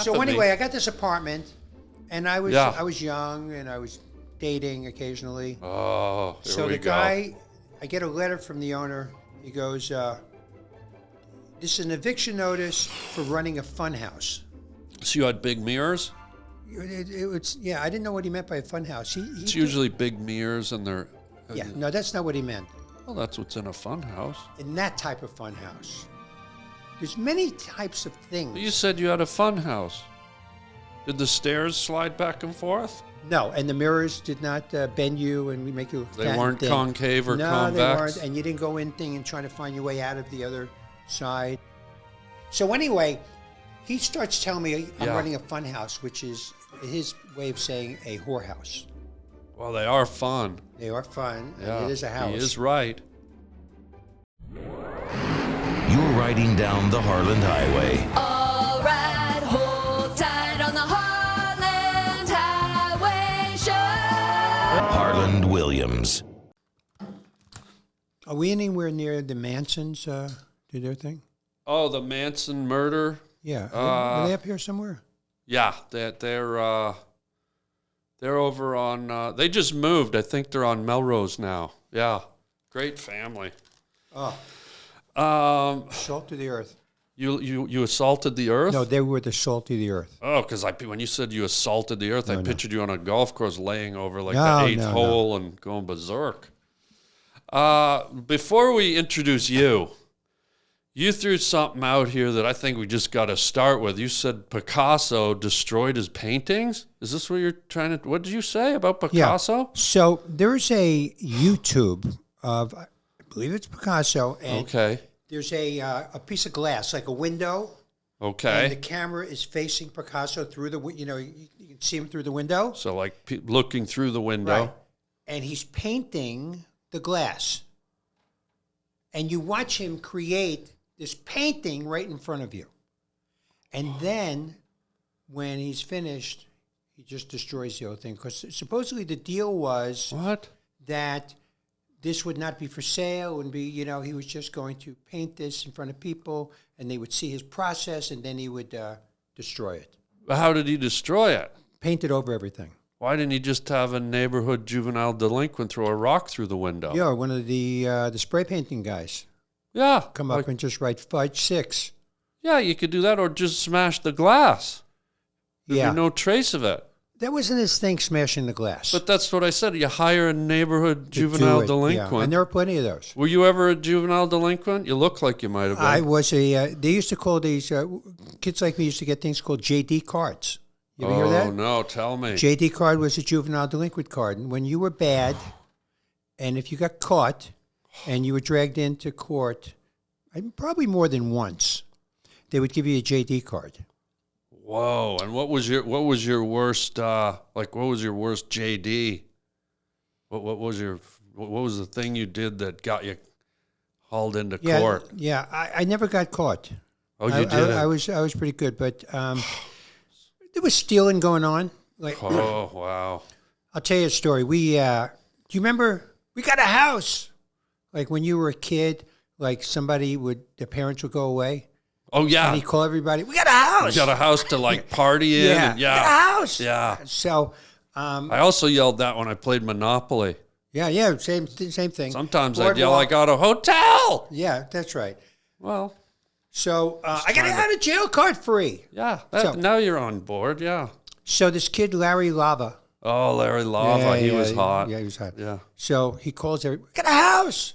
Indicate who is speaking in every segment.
Speaker 1: So
Speaker 2: with
Speaker 1: anyway,
Speaker 2: me.
Speaker 1: I got this apartment, and I was young, and I was dating occasionally.
Speaker 2: Oh, here
Speaker 1: So
Speaker 2: we
Speaker 1: the
Speaker 2: go.
Speaker 1: guy, I get a letter from the owner. He goes, "This is an eviction notice for running a fun house."
Speaker 2: So you had big mirrors?
Speaker 1: It was, yeah. I didn't know what he meant by a fun house.
Speaker 2: It's usually big mirrors, and they're.
Speaker 1: Yeah, no, that's not what he meant.
Speaker 2: Well, that's what's in a fun house.
Speaker 1: In that type of fun house, there's many types of things.
Speaker 2: You said you had a fun house. Did the stairs slide back and forth?
Speaker 1: No, and the mirrors did not bend you and make you look
Speaker 2: They
Speaker 1: fat and
Speaker 2: weren't
Speaker 1: thin.
Speaker 2: concave or
Speaker 1: no,
Speaker 2: convex?
Speaker 1: they weren't, and you didn't go in thing and trying to find your way out of the other side. So anyway, he starts telling me I'm running a fun house, which is his way of saying a whorehouse.
Speaker 2: Well, they are fun.
Speaker 1: They are fun,
Speaker 2: Yeah,
Speaker 1: and it is a house.
Speaker 2: He is right.
Speaker 3: You're riding down the Harland Highway.
Speaker 4: All right, hold tight on the Harland Highway Show.
Speaker 3: Harland Williams.
Speaker 1: Are we anywhere near the Mansons do their thing?
Speaker 2: Oh, the Manson murder?
Speaker 1: Yeah. Are they up here somewhere?
Speaker 2: Yeah, they're over on. They just moved. I think they're on Melrose now. Yeah, great family.
Speaker 1: Oh, salt of the earth.
Speaker 2: You assaulted the earth?
Speaker 1: No, they were the salt of the earth.
Speaker 2: Oh, because when you said you assaulted the earth, I pictured you on a golf course laying over like
Speaker 1: No,
Speaker 2: the eighth
Speaker 1: no,
Speaker 2: hole and going berserk. Before we introduce you, you threw something out here that I think we just got to start with. You said Picasso destroyed his paintings? Is this what you're trying to... What did you say about Picasso?
Speaker 1: Yeah. So there's a YouTube of, I believe it's Picasso, and
Speaker 2: Okay.
Speaker 1: there's a piece of glass, like a window,
Speaker 2: Okay.
Speaker 1: and the camera is facing Picasso through the, you can see him through the window.
Speaker 2: So like looking through the window.
Speaker 1: Right. And he's painting the glass. And you watch him create this painting right in front of you. And then when he's finished, he just destroys the whole thing. Because supposedly the deal was
Speaker 2: What?
Speaker 1: that this would not be for sale and be, he was just going to paint this in front of people and they would see his process and then he would destroy it.
Speaker 2: How did he destroy it?
Speaker 1: Paint it over everything.
Speaker 2: Why didn't he just have a neighborhood juvenile delinquent throw a rock through the window?
Speaker 1: Yeah, one of the spray painting guys
Speaker 2: Yeah.
Speaker 1: come up and just write fudge 6.
Speaker 2: Yeah, you could do that or just smash the glass. There'd
Speaker 1: Yeah.
Speaker 2: be no trace of it.
Speaker 1: That wasn't his thing, smashing the glass.
Speaker 2: But that's what I said. You hire a neighborhood
Speaker 1: To do
Speaker 2: juvenile
Speaker 1: it,
Speaker 2: delinquent.
Speaker 1: Yeah. And there are plenty of those.
Speaker 2: Were you ever a juvenile delinquent? You look like you might have been.
Speaker 1: I was they used to call these, kids like me used to get things called JD cards. You ever hear that?
Speaker 2: Oh, no, tell me.
Speaker 1: JD card was a juvenile delinquent card. And when you were bad, and if you got caught and you were dragged into court, probably more than once, they would give you a JD card.
Speaker 2: Whoa! And what was your worst what was your worst JD? What was the thing you did that got you hauled into court?
Speaker 1: Yeah, I never got caught.
Speaker 2: Oh, you did.
Speaker 1: I was pretty good, but there was stealing going on. Like,
Speaker 2: Oh, wow!
Speaker 1: I'll tell you a story. Do you remember? We got a house. Like when you were a kid, like their parents would go away.
Speaker 2: Oh, yeah.
Speaker 1: And he'd call everybody, we got a house.
Speaker 2: You got a house to like party in.
Speaker 1: Yeah,
Speaker 2: and
Speaker 1: we got a house.
Speaker 2: Yeah.
Speaker 1: So,
Speaker 2: I also yelled that when I played Monopoly.
Speaker 1: yeah, same thing.
Speaker 2: Sometimes I'd yell,
Speaker 1: Boardwalk.
Speaker 2: I got a hotel.
Speaker 1: Yeah, that's right.
Speaker 2: Well,
Speaker 1: So I got out of jail card free.
Speaker 2: yeah.
Speaker 1: So-
Speaker 2: Now you're on board. Yeah.
Speaker 1: So this kid, Larry Lava.
Speaker 2: Oh, Larry Lava. He was hot.
Speaker 1: Yeah, he was hot.
Speaker 2: Yeah.
Speaker 1: So he calls everybody, we got a house.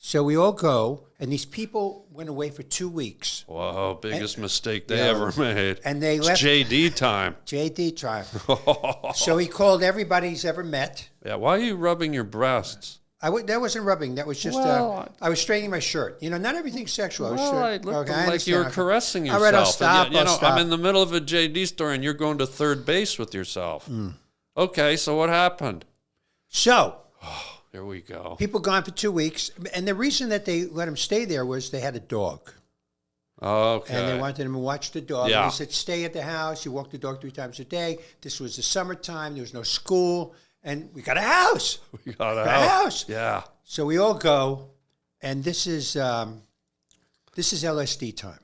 Speaker 1: So we all go, and these people went away for 2 weeks.
Speaker 2: Whoa, biggest mistake they
Speaker 1: Yeah.
Speaker 2: ever made.
Speaker 1: And they
Speaker 2: It's
Speaker 1: left.
Speaker 2: JD time.
Speaker 1: JD trial. So he called everybody he's ever met.
Speaker 2: Yeah, why are you rubbing your breasts?
Speaker 1: That wasn't rubbing. That was just,
Speaker 2: Well,
Speaker 1: I was straightening my shirt. Not everything's sexual.
Speaker 2: Well, I looked
Speaker 1: I
Speaker 2: like you were
Speaker 1: understand.
Speaker 2: caressing
Speaker 1: All
Speaker 2: yourself.
Speaker 1: right, I'll stop.
Speaker 2: And, you
Speaker 1: I'll
Speaker 2: know,
Speaker 1: stop.
Speaker 2: I'm in the middle of a JD story and you're going to third base with yourself. Okay, so what happened?
Speaker 1: So
Speaker 2: Here we go.
Speaker 1: people gone for 2 weeks. And the reason that they let him stay there was they had a dog.
Speaker 2: Okay.
Speaker 1: And they wanted him to watch the dog.
Speaker 2: Yeah.
Speaker 1: And he said, stay at the house. You walk the dog 3 times a day. This was the summertime. There was no school. And we got a house.
Speaker 2: We got
Speaker 1: a
Speaker 2: out.
Speaker 1: house.
Speaker 2: Yeah.
Speaker 1: So we all go. And this is LSD time.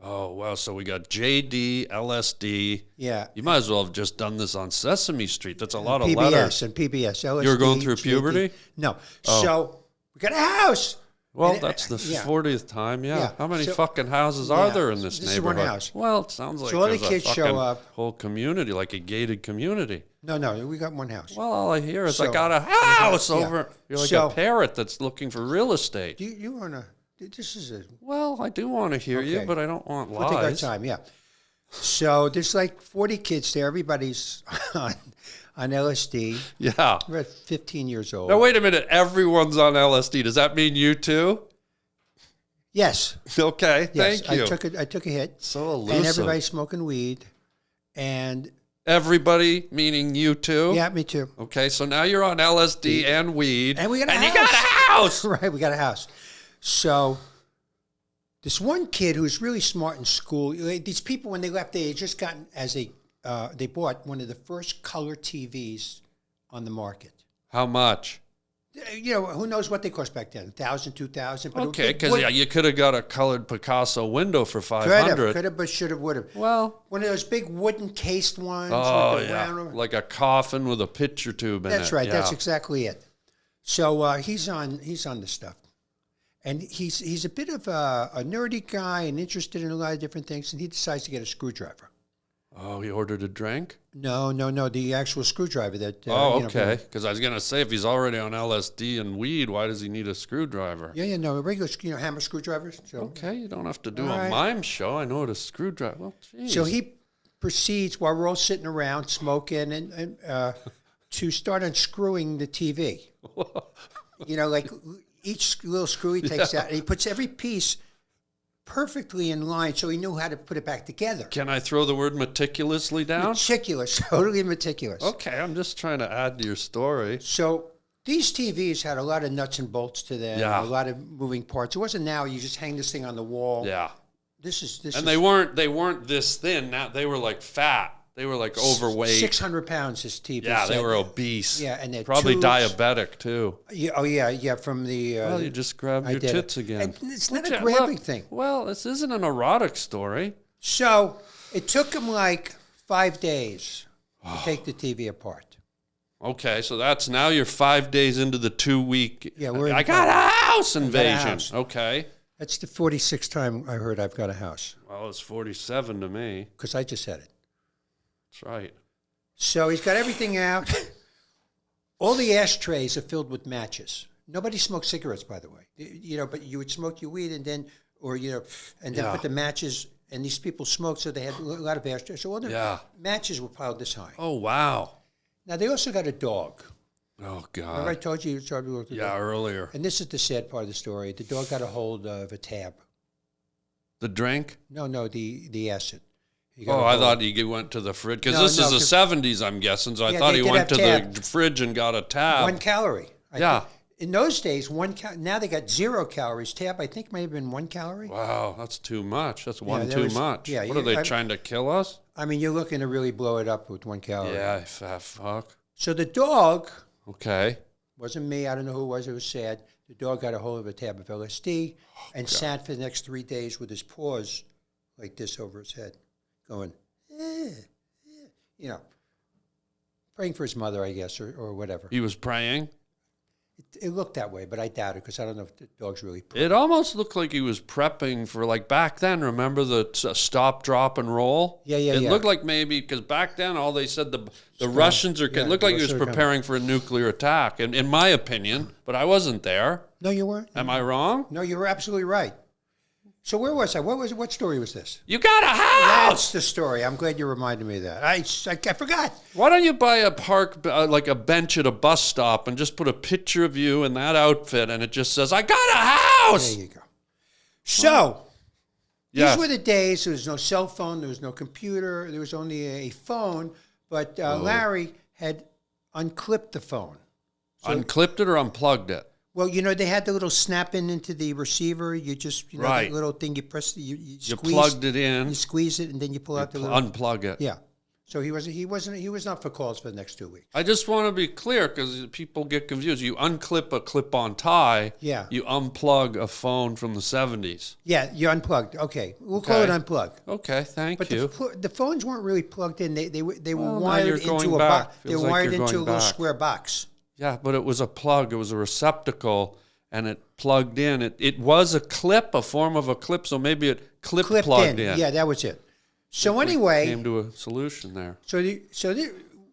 Speaker 2: Oh, well, so we got JD, LSD.
Speaker 1: Yeah.
Speaker 2: You might as well have just done this on Sesame Street. That's a lot of
Speaker 1: PBS
Speaker 2: letters.
Speaker 1: and PBS. LSD,
Speaker 2: You were going through
Speaker 1: JD.
Speaker 2: puberty?
Speaker 1: No. So we got a house.
Speaker 2: Well,
Speaker 1: And
Speaker 2: that's the
Speaker 1: yeah.
Speaker 2: 40th time, yeah.
Speaker 1: Yeah.
Speaker 2: How many
Speaker 1: So-
Speaker 2: fucking houses are
Speaker 1: Yeah.
Speaker 2: there in this
Speaker 1: This is one
Speaker 2: neighborhood?
Speaker 1: house.
Speaker 2: Well, it sounds like
Speaker 1: So all the
Speaker 2: there's
Speaker 1: kids
Speaker 2: a
Speaker 1: show
Speaker 2: fucking
Speaker 1: up.
Speaker 2: whole community, like a gated community.
Speaker 1: No, we got one house.
Speaker 2: Well, all I hear is I
Speaker 1: So-
Speaker 2: got a house
Speaker 1: Yeah.
Speaker 2: over. You're like
Speaker 1: So-
Speaker 2: a parrot that's looking for real estate.
Speaker 1: You want to? This is a.
Speaker 2: Well, I do want to hear you,
Speaker 1: Okay.
Speaker 2: but I don't want
Speaker 1: We'll take our
Speaker 2: lies.
Speaker 1: time. Yeah. So there's like 40 kids there. Everybody's on LSD.
Speaker 2: Yeah.
Speaker 1: We're at 15 years old.
Speaker 2: Now, wait a minute. Everyone's on LSD. Does that mean you too?
Speaker 1: Yes.
Speaker 2: Okay.
Speaker 1: Yes.
Speaker 2: Thank you.
Speaker 1: I took a hit.
Speaker 2: So elusive.
Speaker 1: And everybody's smoking weed. And
Speaker 2: Everybody, meaning you too?
Speaker 1: yeah, me too.
Speaker 2: Okay, so now you're on LSD and weed.
Speaker 1: And we got a
Speaker 2: and
Speaker 1: house.
Speaker 2: you got a house.
Speaker 1: Right, we got a house. So this one kid who's really smart in school, these people, when they left, they had just gotten they bought one of the first color TVs on the market.
Speaker 2: How much?
Speaker 1: You know, who knows what they cost back then? 1,000, 2,000. But
Speaker 2: Okay, because you could have got a colored Picasso window for $500.
Speaker 1: Could have, but should have, would have.
Speaker 2: Well,
Speaker 1: One of those big wooden cased ones.
Speaker 2: oh
Speaker 1: with the
Speaker 2: yeah,
Speaker 1: round-
Speaker 2: like a coffin with a picture tube in it.
Speaker 1: That's right.
Speaker 2: Yeah.
Speaker 1: That's exactly it. So he's on the stuff, and he's a bit of a nerdy guy and interested in a lot of different things. And he decides to get a screwdriver.
Speaker 2: Oh, he ordered a drink?
Speaker 1: No, the actual screwdriver that.
Speaker 2: Oh, okay. Because I was gonna say, if he's already on LSD and weed, why does he need a screwdriver?
Speaker 1: Yeah, no, regular, hammer screwdrivers. So,
Speaker 2: Okay, you don't have to do
Speaker 1: All
Speaker 2: a
Speaker 1: right.
Speaker 2: mime show. I know what a screwdriver. Well, geez.
Speaker 1: so he proceeds while we're all sitting around smoking and to start unscrewing the TV. You know, like each little screw he takes out, and he puts every piece perfectly in line, so he knew how to put it back together.
Speaker 2: Can I throw the word meticulously down?
Speaker 1: Meticulous, totally meticulous.
Speaker 2: Okay, I'm just trying to add to your story.
Speaker 1: So these TVs had a lot of nuts and bolts to them,
Speaker 2: Yeah.
Speaker 1: a lot of moving parts. It wasn't now you just hang this thing on the wall.
Speaker 2: Yeah.
Speaker 1: This is
Speaker 2: And they weren't this thin. Now they were like fat. They were like overweight.
Speaker 1: 600 pounds. This TV.
Speaker 2: Yeah, they
Speaker 1: said.
Speaker 2: were obese.
Speaker 1: Yeah, and they're
Speaker 2: probably
Speaker 1: tubes.
Speaker 2: diabetic too.
Speaker 1: Yeah, oh yeah, from the.
Speaker 2: Well, you just grabbed
Speaker 1: I
Speaker 2: your
Speaker 1: did it.
Speaker 2: tits again.
Speaker 1: And it's not
Speaker 2: Which,
Speaker 1: a grabbing thing.
Speaker 2: Well, this isn't an erotic story.
Speaker 1: So it took him like 5 days to take the TV apart.
Speaker 2: Okay, so that's now you're 5 days into the 2 week.
Speaker 1: Yeah, we're in
Speaker 2: I got a house invasion.
Speaker 1: house.
Speaker 2: Okay.
Speaker 1: That's the 46th time I heard I've got a house,
Speaker 2: Well, it's 47 to me.
Speaker 1: because I just said it.
Speaker 2: That's right.
Speaker 1: So he's got everything out. All the ashtrays are filled with matches. Nobody smokes cigarettes, by the way. You know, but you would smoke your weed and then
Speaker 2: Yeah.
Speaker 1: put the matches. And these people smoked, so they had a lot of ashtrays. So all the
Speaker 2: Yeah.
Speaker 1: matches were piled this high.
Speaker 2: Oh wow.
Speaker 1: Now they also got a dog.
Speaker 2: Oh
Speaker 1: Remember I
Speaker 2: God.
Speaker 1: told you started with the
Speaker 2: Yeah,
Speaker 1: dog?
Speaker 2: earlier.
Speaker 1: And this is the sad part of the story. The dog got a hold of a tab.
Speaker 2: The drink.
Speaker 1: No, the acid. He got
Speaker 2: Oh,
Speaker 1: a
Speaker 2: I
Speaker 1: hold.
Speaker 2: thought he went to the fridge because
Speaker 1: No,
Speaker 2: this
Speaker 1: no,
Speaker 2: is the
Speaker 1: 'cause-
Speaker 2: 70s, I'm guessing. So I
Speaker 1: Yeah,
Speaker 2: thought
Speaker 1: they
Speaker 2: he
Speaker 1: did
Speaker 2: went to
Speaker 1: have
Speaker 2: the fridge and got a tab.
Speaker 1: 1 calorie.
Speaker 2: Yeah.
Speaker 1: think. In those days, now they got 0 calories. Tab, I think, may have been 1 calorie.
Speaker 2: Wow, that's too much. That's one
Speaker 1: there
Speaker 2: too
Speaker 1: was-
Speaker 2: much.
Speaker 1: yeah,
Speaker 2: What are
Speaker 1: you-
Speaker 2: they
Speaker 1: I-
Speaker 2: trying to kill us?
Speaker 1: I mean, you're looking to really blow it up with 1 calorie.
Speaker 2: Yeah, fat fuck.
Speaker 1: So the dog,
Speaker 2: Okay.
Speaker 1: wasn't me, I don't know who it was sad. The dog got a hold of a tab of LSD and sat for the next 3 days with his paws like this over his head, going, you know, praying for his mother, I guess, or whatever.
Speaker 2: He was praying.
Speaker 1: It looked that way, but I doubt it because I don't know if the dog's really.
Speaker 2: It almost looked like he was prepping for, like, back then, remember the stop, drop, and roll?
Speaker 1: Yeah,
Speaker 2: It
Speaker 1: yeah.
Speaker 2: looked like maybe, because back then all they said the Russians are,
Speaker 1: Yeah,
Speaker 2: it looked like he was
Speaker 1: Russians are coming.
Speaker 2: preparing for a nuclear attack, in my opinion, but I wasn't there.
Speaker 1: No, you weren't.
Speaker 2: Am I wrong?
Speaker 1: No, you were absolutely right. So where was I? What story was this?
Speaker 2: You got a house!
Speaker 1: That's the story. I'm glad you reminded me of that. I forgot.
Speaker 2: Why don't you buy a park, like a bench at a bus stop, and just put a picture of you in that outfit, and it just says, I got a house!
Speaker 1: There you go. So,
Speaker 2: Yes.
Speaker 1: these were the days. There was no cell phone. There was no computer. There was only a phone. But Larry had unclipped the phone.
Speaker 2: Unclipped it or unplugged it?
Speaker 1: Well, you know, they had the little snap in into the receiver. You just, you know,
Speaker 2: Right.
Speaker 1: the little thing you press, you
Speaker 2: You
Speaker 1: squeeze.
Speaker 2: plugged it in,
Speaker 1: You squeeze it, and then you pull out the little.
Speaker 2: unplug it.
Speaker 1: Yeah. So he was not for calls for the next 2 weeks.
Speaker 2: I just want to be clear because people get confused. You unclip a clip-on tie.
Speaker 1: Yeah.
Speaker 2: You unplug a phone from the 70s.
Speaker 1: Yeah, you unplugged. Okay, we'll call it unplug.
Speaker 2: Okay, thank
Speaker 1: But
Speaker 2: you.
Speaker 1: the phones weren't really plugged in. They were
Speaker 2: Well, now
Speaker 1: wired
Speaker 2: you're
Speaker 1: into
Speaker 2: going
Speaker 1: a
Speaker 2: back.
Speaker 1: box. They
Speaker 2: Feels
Speaker 1: were
Speaker 2: like
Speaker 1: wired
Speaker 2: you're
Speaker 1: into a
Speaker 2: going
Speaker 1: little
Speaker 2: back.
Speaker 1: square box.
Speaker 2: Yeah, but it was a plug. It was a receptacle, and it plugged in. It was a clip, a form of a clip, so maybe it
Speaker 1: Clipped
Speaker 2: plugged
Speaker 1: in.
Speaker 2: in.
Speaker 1: Yeah, that was it. So anyway,
Speaker 2: Came to a solution there.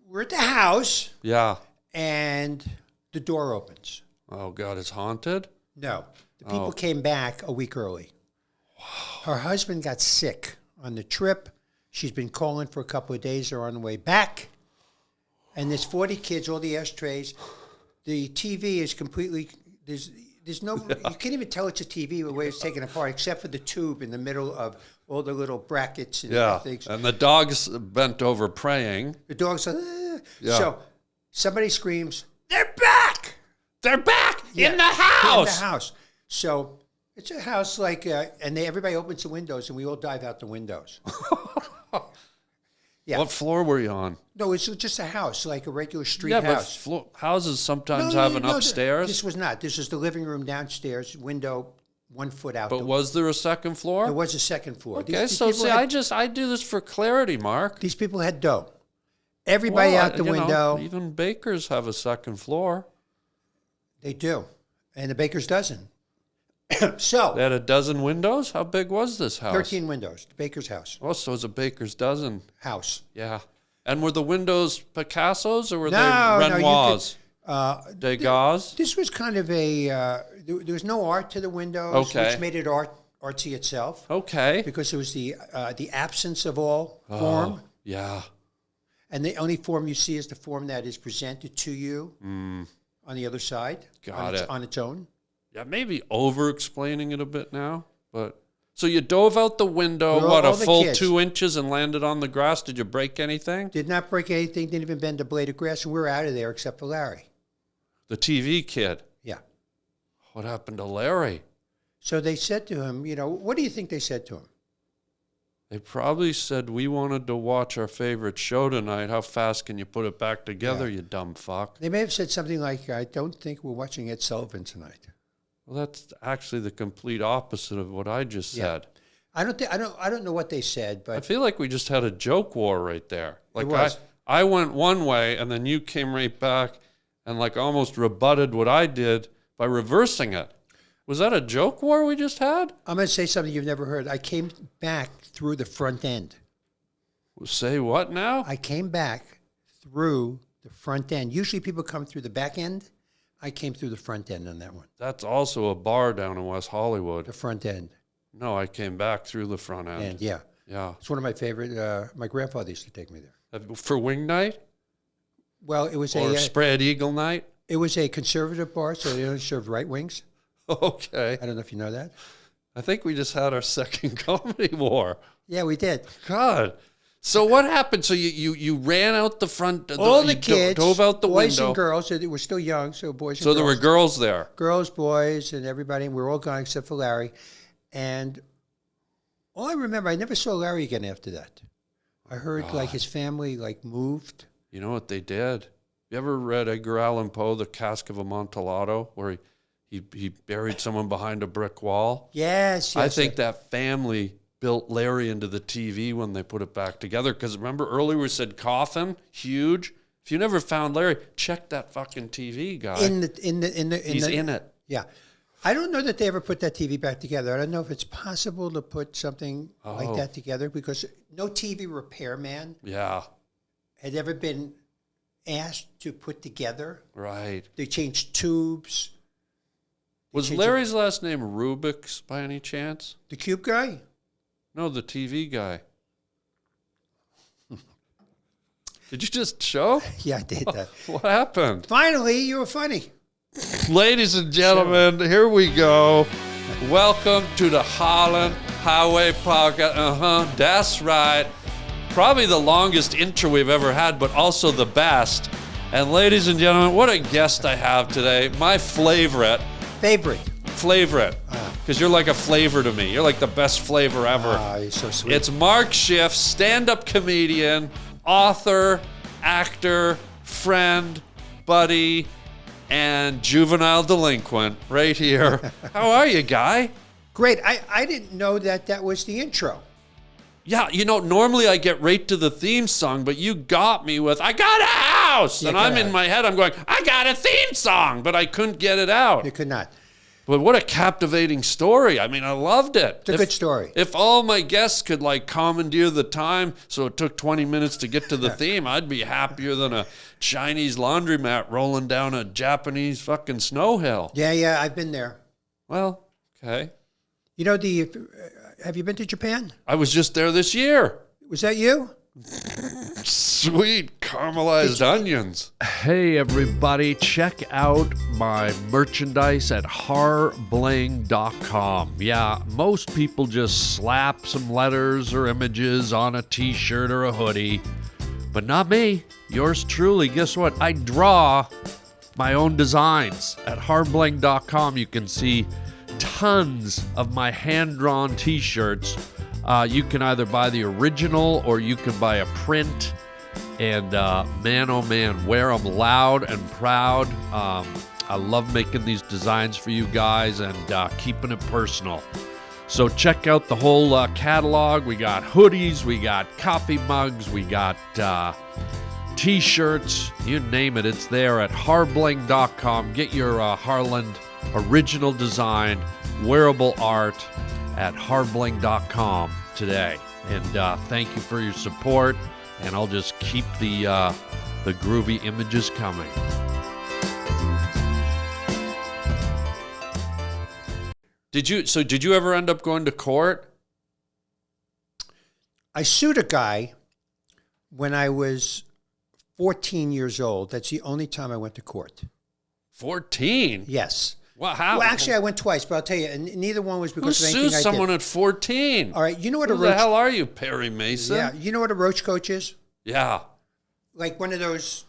Speaker 1: We're at the house,
Speaker 2: Yeah.
Speaker 1: and the door opens.
Speaker 2: Oh, God, it's haunted?
Speaker 1: No, the people came back a week early. Her husband got sick on the trip. She's been calling for a couple of days. They're on the way back. And there's 40 kids, all the ashtrays. The TV is completely, there's no, you can't even tell it's a TV the way it's taken apart, except for the tube in the middle of all the little brackets and things.
Speaker 2: And the dog's bent over praying.
Speaker 1: The dog's like,
Speaker 2: Yeah.
Speaker 1: So somebody screams, "They're back!
Speaker 2: They're back
Speaker 1: Yeah,
Speaker 2: in the house!
Speaker 1: In the house." So it's a house like, and everybody opens the windows, and we all dive out the windows. Yeah.
Speaker 2: What floor were you on?
Speaker 1: No, it's just a house, like a regular street
Speaker 2: Yeah,
Speaker 1: house.
Speaker 2: but houses sometimes
Speaker 1: No,
Speaker 2: have an
Speaker 1: no,
Speaker 2: upstairs.
Speaker 1: This was not. This is the living room downstairs, window 1 foot out.
Speaker 2: But was there a second floor?
Speaker 1: There was a second floor.
Speaker 2: Okay,
Speaker 1: These
Speaker 2: so
Speaker 1: people
Speaker 2: see,
Speaker 1: had-
Speaker 2: I do this for clarity, Mark.
Speaker 1: these people had dough. Everybody
Speaker 2: Well,
Speaker 1: out the
Speaker 2: you know,
Speaker 1: window.
Speaker 2: even bakers have a second floor.
Speaker 1: They do, and the baker's dozen. So
Speaker 2: They had a dozen windows? How big was this house?
Speaker 1: 13 windows. The baker's house.
Speaker 2: Oh, so it was a baker's dozen.
Speaker 1: House.
Speaker 2: Yeah. And were the windows Picasso's or were
Speaker 1: No,
Speaker 2: they
Speaker 1: no, you
Speaker 2: Renoirs?
Speaker 1: could-
Speaker 2: Degas?
Speaker 1: This was kind of a. There was no art to the windows,
Speaker 2: Okay.
Speaker 1: which made it artsy itself,
Speaker 2: Okay.
Speaker 1: because it was the absence of all form.
Speaker 2: Yeah.
Speaker 1: And the only form you see is the form that is presented to you on the other side.
Speaker 2: Got it.
Speaker 1: On its own.
Speaker 2: Yeah, maybe over-explaining it a bit now, but... So you dove out the window,
Speaker 1: Well,
Speaker 2: what, a
Speaker 1: all the
Speaker 2: full
Speaker 1: kids.
Speaker 2: 2 inches and landed on the grass? Did you break anything?
Speaker 1: Did not break anything, didn't even bend a blade of grass, and we were out of there except for Larry.
Speaker 2: The TV kid.
Speaker 1: Yeah.
Speaker 2: What happened to Larry?
Speaker 1: So they said to him, what do you think they said to him?
Speaker 2: They probably said, we wanted to watch our favorite show tonight. How fast can you put it back together, you dumb fuck?
Speaker 1: They may have said something like, I don't think we're watching Ed Sullivan tonight.
Speaker 2: Well, that's actually the complete opposite of what I just said.
Speaker 1: I don't know what they said,
Speaker 2: I
Speaker 1: but
Speaker 2: feel like we just had a joke war right there. Like
Speaker 1: was.
Speaker 2: I went one way and then you came right back and like almost rebutted what I did by reversing it. Was that a joke war we just had?
Speaker 1: I'm going to say something you've never heard. I came back through the front end.
Speaker 2: Say what now?
Speaker 1: I came back through the front end. Usually people come through the back end. I came through the front end on that one.
Speaker 2: That's also a bar down in West Hollywood.
Speaker 1: The front end.
Speaker 2: No, I came back through the front end.
Speaker 1: And yeah,
Speaker 2: Yeah.
Speaker 1: it's one of my favorite. My grandfather used to take me there.
Speaker 2: For wing night
Speaker 1: Well, it was
Speaker 2: or spread eagle night?
Speaker 1: it was a conservative bar, so they only served right wings.
Speaker 2: Okay.
Speaker 1: I don't know if you know that.
Speaker 2: I think we just had our second comedy war.
Speaker 1: Yeah, we did.
Speaker 2: God. So what happened? So you ran out the front.
Speaker 1: All the
Speaker 2: you
Speaker 1: kids,
Speaker 2: dove out the
Speaker 1: boys
Speaker 2: window.
Speaker 1: and girls. So they were still young, so boys and
Speaker 2: So
Speaker 1: girls.
Speaker 2: there were girls there.
Speaker 1: Girls, boys, and everybody. And we were all gone except for Larry. And all I remember, I never saw Larry again after that. I heard like his family moved.
Speaker 2: You know what they did? You ever read Edgar Allan Poe, The Cask of Amontillado, where he buried someone behind a brick wall?
Speaker 1: Yes, yes.
Speaker 2: I think that family built Larry into the TV when they put it back together. Because remember earlier we said coffin, huge. If you never found Larry, check that fucking TV guy. He's in it.
Speaker 1: Yeah. I don't know that they ever put that TV back together. I don't know if it's possible to put something like that together, because no TV repairman
Speaker 2: Yeah,
Speaker 1: had ever been asked to put together.
Speaker 2: right.
Speaker 1: They changed tubes.
Speaker 2: Was
Speaker 1: changed
Speaker 2: Larry's last name Rubik's by any chance?
Speaker 1: The cube guy?
Speaker 2: No, the TV guy. Did you just show?
Speaker 1: Yeah, I did that.
Speaker 2: What happened?
Speaker 1: Finally, you were funny.
Speaker 2: Ladies and gentlemen, here we go. Welcome to the Harland Highway Podcast. That's right. Probably the longest intro we've ever had, but also the best. And ladies and gentlemen, what a guest I have today. My favorite.
Speaker 1: Favorite.
Speaker 2: Because you're like a flavor to me. You're like the best flavor ever.
Speaker 1: Ah, you're so sweet.
Speaker 2: It's Mark Schiff, stand-up comedian, author, actor, friend, buddy, and juvenile delinquent right here. How are you, Guy?
Speaker 1: Great. I didn't know that was the intro.
Speaker 2: Yeah, normally I get right to the theme song, but you got me with, I got a house!
Speaker 1: Yeah,
Speaker 2: and I'm in my head, I'm going, I got a theme song, but I couldn't get it out.
Speaker 1: You could not.
Speaker 2: But what a captivating story. I mean, I loved it.
Speaker 1: It's a good story.
Speaker 2: If all my guests could commandeer the time so it took 20 minutes to get to the theme, I'd be happier than a Chinese laundromat rolling down a Japanese fucking snow hill.
Speaker 1: Yeah, I've been there.
Speaker 2: Well, okay.
Speaker 1: Have you been to Japan?
Speaker 2: I was just there this year.
Speaker 1: Was that you?
Speaker 2: Sweet caramelized onions.
Speaker 5: Hey everybody, check out my merchandise at harbling.com. Yeah, most people just slap some letters or images on a t-shirt or a hoodie, but not me. Yours truly. Guess what? I draw my own designs. At harbling.com you can see tons of my hand-drawn t-shirts. You can either buy the original or you can buy a print. And man, oh man, wear them loud and proud. I love making these designs for you guys and keeping it personal. So check out the whole catalog. We got hoodies, we got coffee mugs, we got t-shirts, you name it, it's there at harbling.com. Get your Harland original design, wearable art at harbling.com today. And thank you for your support, and I'll just keep the groovy images coming.
Speaker 2: Did you ever end up going to court?
Speaker 1: I sued a guy when I was 14 years old. That's the only time I went to court.
Speaker 2: 14?
Speaker 1: Yes.
Speaker 2: Well, how?
Speaker 1: Well, actually, I went twice, but I'll tell you, and neither one was
Speaker 2: Who
Speaker 1: because of anything
Speaker 2: sues
Speaker 1: I
Speaker 2: someone
Speaker 1: did.
Speaker 2: at 14?
Speaker 1: All right, you know what
Speaker 2: Who
Speaker 1: a
Speaker 2: the
Speaker 1: roach?
Speaker 2: hell are you, Perry Mason?
Speaker 1: Yeah, you know what a roach coach is?
Speaker 2: Yeah.
Speaker 1: Like one of those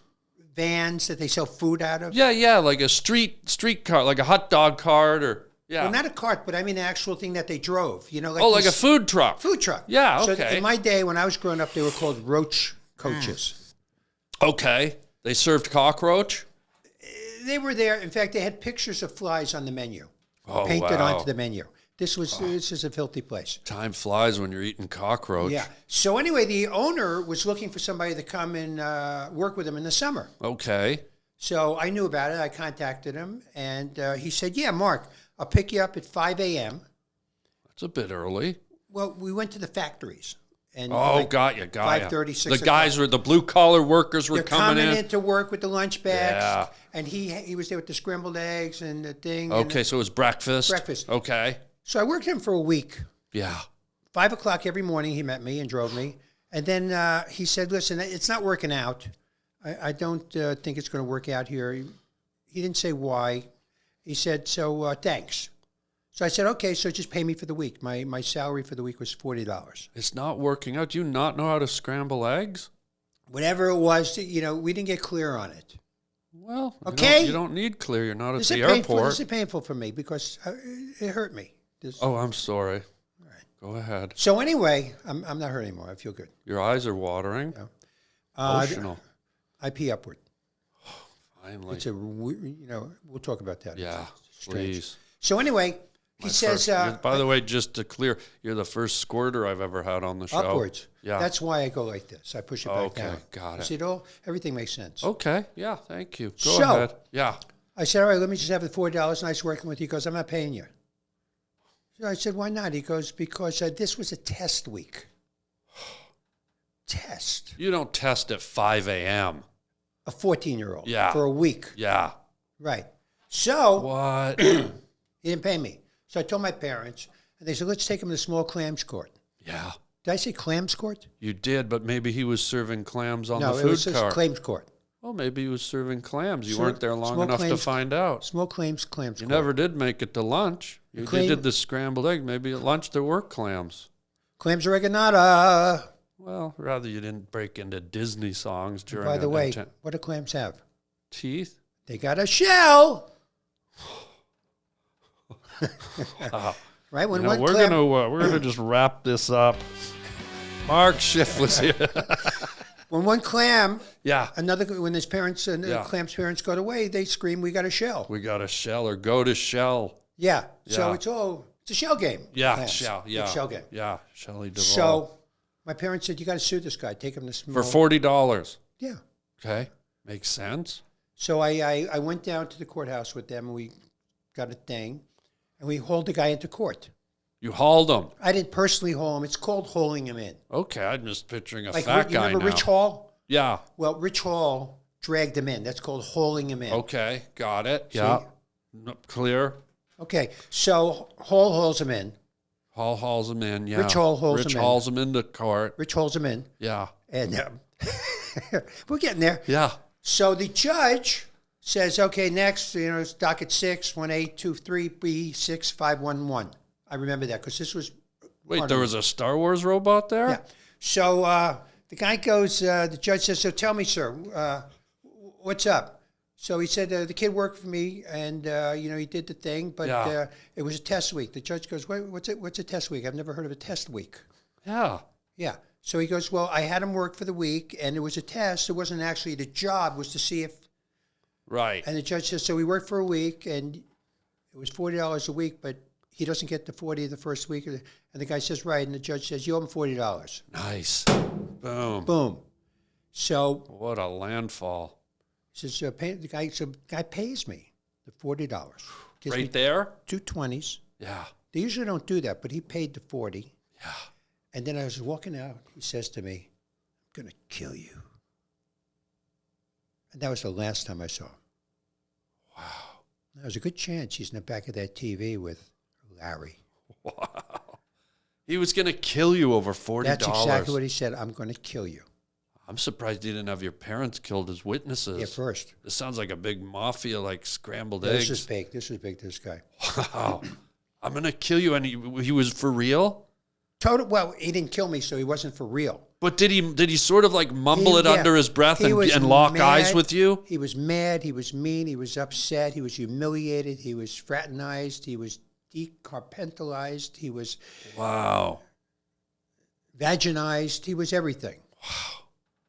Speaker 1: vans that they sell food out of.
Speaker 2: Yeah, like a street cart, like a hot dog cart, or yeah.
Speaker 1: Well, not a cart, but I mean the actual thing that they drove. Like
Speaker 2: like a
Speaker 1: these-
Speaker 2: food truck.
Speaker 1: food truck.
Speaker 2: Yeah,
Speaker 1: So
Speaker 2: okay.
Speaker 1: in my day, when I was growing up, they were called roach coaches.
Speaker 2: Okay. They served cockroach?
Speaker 1: They were there. In fact, they had pictures of flies on the menu, painted
Speaker 2: wow.
Speaker 1: onto the menu. This is a filthy place.
Speaker 2: Time flies when you're eating cockroach.
Speaker 1: Yeah. So anyway, the owner was looking for somebody to come and work with him in the summer.
Speaker 2: Okay.
Speaker 1: So I knew about it. I contacted him, and he said, "Yeah, Mark, I'll pick you up at 5 a.m."
Speaker 2: That's a bit early.
Speaker 1: Well, we went to the factories. And
Speaker 2: Got you.
Speaker 1: 5:30, 6
Speaker 2: The guys the blue collar workers were
Speaker 1: They're
Speaker 2: coming in.
Speaker 1: to work with the lunch bags.
Speaker 2: Yeah.
Speaker 1: And he was there with the scrambled eggs and the thing.
Speaker 2: Okay,
Speaker 1: and
Speaker 2: so it was breakfast.
Speaker 1: Breakfast.
Speaker 2: Okay.
Speaker 1: So I worked him for a week.
Speaker 2: Yeah.
Speaker 1: 5 o'clock every morning, he met me and drove me. And then he said, "Listen, it's not working out. I don't think it's going to work out here." He didn't say why. He said, "So thanks." So I said, "Okay, so just pay me for the week." My salary for the week was $40.
Speaker 2: It's not working out. Do you not know how to scramble eggs?
Speaker 1: Whatever it was, we didn't get clear on it.
Speaker 2: Well,
Speaker 1: Okay.
Speaker 2: You don't need clear. You're not at
Speaker 1: This
Speaker 2: the
Speaker 1: is painful.
Speaker 2: airport.
Speaker 1: This is painful for me because it hurt me.
Speaker 2: Oh, I'm sorry. Go ahead.
Speaker 1: So anyway, I'm not hurt anymore. I feel good.
Speaker 2: Your eyes are watering. Emotional.
Speaker 1: I pee upward.
Speaker 2: Finally.
Speaker 1: It's we'll talk about that.
Speaker 2: Yeah,
Speaker 1: It's strange.
Speaker 2: please.
Speaker 1: So anyway, he says.
Speaker 2: By the way, just to clear, you're the first squirter I've ever had on the show.
Speaker 1: Upwards.
Speaker 2: Yeah.
Speaker 1: That's why I go like this. I push it back
Speaker 2: Okay,
Speaker 1: down.
Speaker 2: got
Speaker 1: You
Speaker 2: it.
Speaker 1: see everything makes sense.
Speaker 2: Okay. Yeah. Thank you. Go
Speaker 1: So-
Speaker 2: ahead. Yeah.
Speaker 1: I said, "All right, let me just have the $40. Nice working with you." He goes, "I'm not paying you." So I said, "Why not?" He goes, "Because this was a test week." Test.
Speaker 2: You don't test at 5 a.m.
Speaker 1: A 14-year-old.
Speaker 2: Yeah.
Speaker 1: For a week.
Speaker 2: Yeah.
Speaker 1: Right. So
Speaker 2: What?
Speaker 1: he didn't pay me. So I told my parents, and they said, "Let's take him to small claims court."
Speaker 2: Yeah.
Speaker 1: Did I say claims court?
Speaker 2: You did, but maybe he was serving clams on
Speaker 1: No,
Speaker 2: the
Speaker 1: it
Speaker 2: food
Speaker 1: was just
Speaker 2: cart.
Speaker 1: claims court.
Speaker 2: Well, maybe he was serving clams. You
Speaker 1: Sir,
Speaker 2: weren't there long
Speaker 1: small
Speaker 2: enough to
Speaker 1: claims-
Speaker 2: find out.
Speaker 1: Small claims court.
Speaker 2: You never did make it to lunch. You
Speaker 1: claim-
Speaker 2: did the scrambled egg. Maybe at lunch there were clams.
Speaker 1: Claims oregonata.
Speaker 2: Well, rather you didn't break into Disney songs during
Speaker 1: By the
Speaker 2: an
Speaker 1: way,
Speaker 2: intent-
Speaker 1: what do clams have?
Speaker 2: Teeth?
Speaker 1: They got a shell. Right? When one
Speaker 2: we're
Speaker 1: clam,
Speaker 2: gonna just wrap this up. Mark Schiff was here.
Speaker 1: when one clam,
Speaker 2: Yeah.
Speaker 1: when his parents and
Speaker 2: Yeah.
Speaker 1: clam's parents got away, they scream, "We got a shell!"
Speaker 2: We got a shell or go to shell.
Speaker 1: Yeah. So
Speaker 2: Yeah.
Speaker 1: it's a shell game.
Speaker 2: Yeah,
Speaker 1: clams.
Speaker 2: shell. Yeah,
Speaker 1: It's a shell game.
Speaker 2: Yeah, Shelley Duvall.
Speaker 1: So my parents said, "You got to sue this guy. Take him to
Speaker 2: for
Speaker 1: small."
Speaker 2: $40.
Speaker 1: Yeah.
Speaker 2: Okay, makes sense.
Speaker 1: So I went down to the courthouse with them, and we got a thing, and we hauled the guy into court.
Speaker 2: You hauled him.
Speaker 1: I didn't personally haul him. It's called hauling him in.
Speaker 2: Okay, I'm just picturing a
Speaker 1: Like,
Speaker 2: fat
Speaker 1: you
Speaker 2: guy
Speaker 1: remember
Speaker 2: now.
Speaker 1: Rich Hall?
Speaker 2: Yeah.
Speaker 1: Well, Rich Hall dragged him in. That's called hauling him in.
Speaker 2: Okay, got it. Yeah. Clear.
Speaker 1: Okay, so Hall hauls him in.
Speaker 2: Hall hauls him in. Yeah.
Speaker 1: Rich Hall hauls
Speaker 2: Rich
Speaker 1: him in.
Speaker 2: hauls him into court.
Speaker 1: Rich hauls him in.
Speaker 2: Yeah.
Speaker 1: And we're getting there.
Speaker 2: Yeah.
Speaker 1: So the judge says, okay, next, it's docket 6, 1823B 6511. I remember that because this was.
Speaker 2: Wait,
Speaker 1: part
Speaker 2: there
Speaker 1: of
Speaker 2: was a Star Wars robot there?
Speaker 1: Yeah. So the guy goes, the judge says, so tell me, sir, what's up? So he said, the kid worked for me and, he did the thing, but
Speaker 2: Yeah.
Speaker 1: it was a test week. The judge goes, what's a test week? I've never heard of a test week.
Speaker 2: Yeah.
Speaker 1: Yeah. So he goes, well, I had him work for the week and it was a test. It wasn't actually the job, was to see if.
Speaker 2: Right.
Speaker 1: And the judge says, so he worked for a week and it was $40 a week, but he doesn't get the 40 the first week. And the guy says, right. And the judge says, you owe him $40.
Speaker 2: Nice. Boom.
Speaker 1: Boom. So
Speaker 2: What a landfall.
Speaker 1: he says, the guy pays me the $40. Gives me
Speaker 2: Right there?
Speaker 1: 2 20s.
Speaker 2: Yeah.
Speaker 1: They usually don't do that, but he paid the 40.
Speaker 2: Yeah.
Speaker 1: And then I was walking out. He says to me, I'm going to kill you. And that was the last time I saw him.
Speaker 2: Wow.
Speaker 1: There was a good chance he's in the back of that TV with Larry.
Speaker 2: Wow. He was going to kill you over $40.
Speaker 1: That's exactly what he said. I'm going to kill you.
Speaker 2: I'm surprised you didn't have your parents killed as witnesses.
Speaker 1: Yeah, first.
Speaker 2: This sounds like a big mafia, like scrambled
Speaker 1: This
Speaker 2: eggs.
Speaker 1: is big. This is big, this guy.
Speaker 2: Wow. I'm going to kill you. And he was for real?
Speaker 1: Well, he didn't kill me, so he wasn't for real.
Speaker 2: But did he sort of like mumble it
Speaker 1: Yeah.
Speaker 2: under his breath
Speaker 1: He was
Speaker 2: and lock
Speaker 1: mad.
Speaker 2: eyes with you?
Speaker 1: He was mad. He was mean. He was upset. He was humiliated. He was fraternized. He was decarpentalized. He was
Speaker 2: Wow.
Speaker 1: vaginized. He was everything.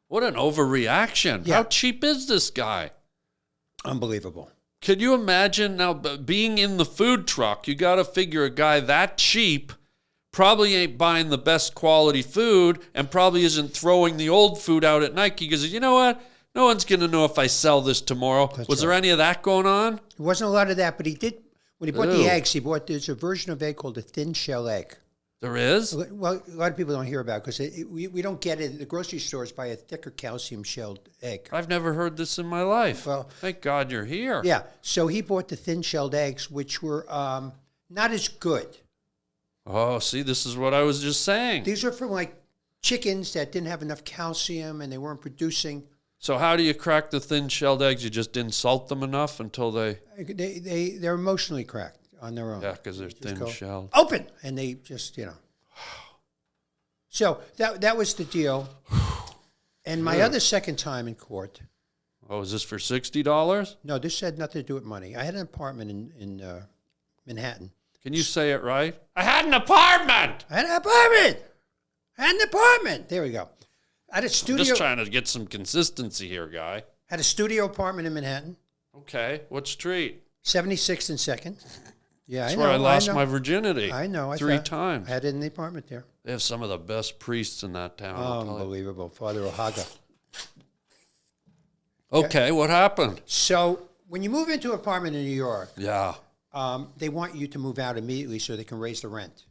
Speaker 2: What an overreaction.
Speaker 1: Yeah.
Speaker 2: How cheap is this guy?
Speaker 1: Unbelievable.
Speaker 2: Could you imagine now being in the food truck? You got to figure a guy that cheap probably ain't buying the best quality food and probably isn't throwing the old food out at night because, you know what? No one's going to know if I sell this tomorrow. Was there any of that going on?
Speaker 1: There wasn't a lot of that, but he did. When he bought
Speaker 2: Ew.
Speaker 1: the eggs, there's a version of egg called a thin shell egg.
Speaker 2: There is?
Speaker 1: Well, a lot of people don't hear about it because we don't get it. The grocery stores buy a thicker calcium shelled egg.
Speaker 2: I've never heard this in my life.
Speaker 1: Well-
Speaker 2: Thank God you're here.
Speaker 1: Yeah, so he bought the thin shelled eggs, which were not as good.
Speaker 2: Oh, see, this is what I was just saying.
Speaker 1: These are from like chickens that didn't have enough calcium and they weren't producing.
Speaker 2: So how do you crack the thin-shelled eggs? You just didn't salt them enough until they...
Speaker 1: They're emotionally cracked on their own.
Speaker 2: Yeah, because they're
Speaker 1: Just go,
Speaker 2: thin-shelled.
Speaker 1: open, and they just So that was the deal. And my other second time in court.
Speaker 2: Oh, is this for $60?
Speaker 1: No, this had nothing to do with money. I had an apartment in Manhattan.
Speaker 2: Can you say it right? I had an apartment!
Speaker 1: I had an apartment. I had an apartment. There we go. I had a
Speaker 2: I'm
Speaker 1: studio.
Speaker 2: just trying to get some consistency here, guy.
Speaker 1: Had a studio apartment in Manhattan,
Speaker 2: Okay, what street?
Speaker 1: 76th and 2nd. Yeah,
Speaker 2: That's
Speaker 1: I know.
Speaker 2: where I lost
Speaker 1: know.
Speaker 2: my virginity.
Speaker 1: I know.
Speaker 2: Three times.
Speaker 1: I had it in the apartment there.
Speaker 2: They have some of the best priests in that town. I'll tell you.
Speaker 1: Unbelievable. Father Ohaga.
Speaker 2: Okay, what happened?
Speaker 1: So when you move into an apartment in New York,
Speaker 2: Yeah.
Speaker 1: they want you to move out immediately so they can raise the rent.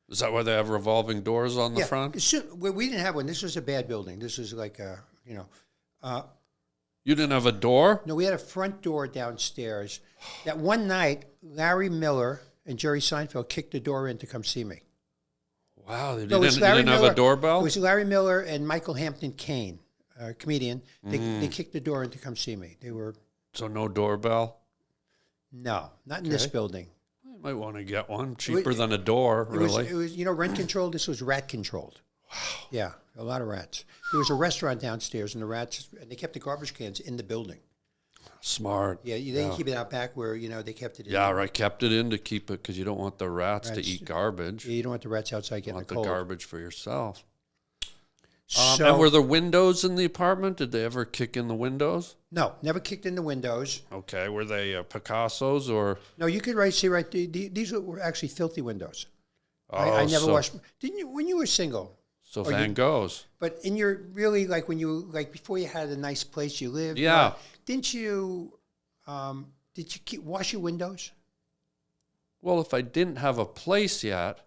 Speaker 2: Is that why they have revolving doors on the front?
Speaker 1: We didn't have one. This was a bad building. This was like a,
Speaker 2: You didn't have a door?
Speaker 1: no, we had a front door downstairs. That one night, Larry Miller and Jerry Seinfeld kicked the door in to come see me.
Speaker 2: Wow, they
Speaker 1: No, it was
Speaker 2: didn't
Speaker 1: Larry
Speaker 2: have
Speaker 1: Miller.
Speaker 2: a doorbell?
Speaker 1: It was Larry Miller and Michael Hampton Kane, a comedian. They kicked the door in to come see me. They were,
Speaker 2: So no doorbell?
Speaker 1: no, not in this
Speaker 2: Okay.
Speaker 1: building.
Speaker 2: You might want to get one. Cheaper than a door, really.
Speaker 1: It was rent controlled. This was rat controlled. Wow. Yeah, a lot of rats. There was a restaurant downstairs, and they kept the garbage cans in the building.
Speaker 2: Smart.
Speaker 1: Yeah, they didn't keep it out back where they kept it in.
Speaker 2: Yeah, right. Kept it in to keep it because you don't want the rats to
Speaker 1: Rats-
Speaker 2: eat garbage.
Speaker 1: Yeah, you don't want the rats outside
Speaker 2: You
Speaker 1: getting
Speaker 2: want
Speaker 1: the
Speaker 2: the
Speaker 1: cold.
Speaker 2: garbage for yourself. And were there windows in the apartment? Did they ever kick in the windows?
Speaker 1: No, never kicked in the windows.
Speaker 2: Okay, were they Picassos or?
Speaker 1: No, you could see right. These were actually filthy windows.
Speaker 2: Oh,
Speaker 1: I never washed. Didn't you when you were single?
Speaker 2: So Van Goghs.
Speaker 1: But in your really like when you like before you had a nice place you lived.
Speaker 2: Yeah.
Speaker 1: Didn't you? Did you wash your windows?
Speaker 2: Well, if I didn't have a place yet,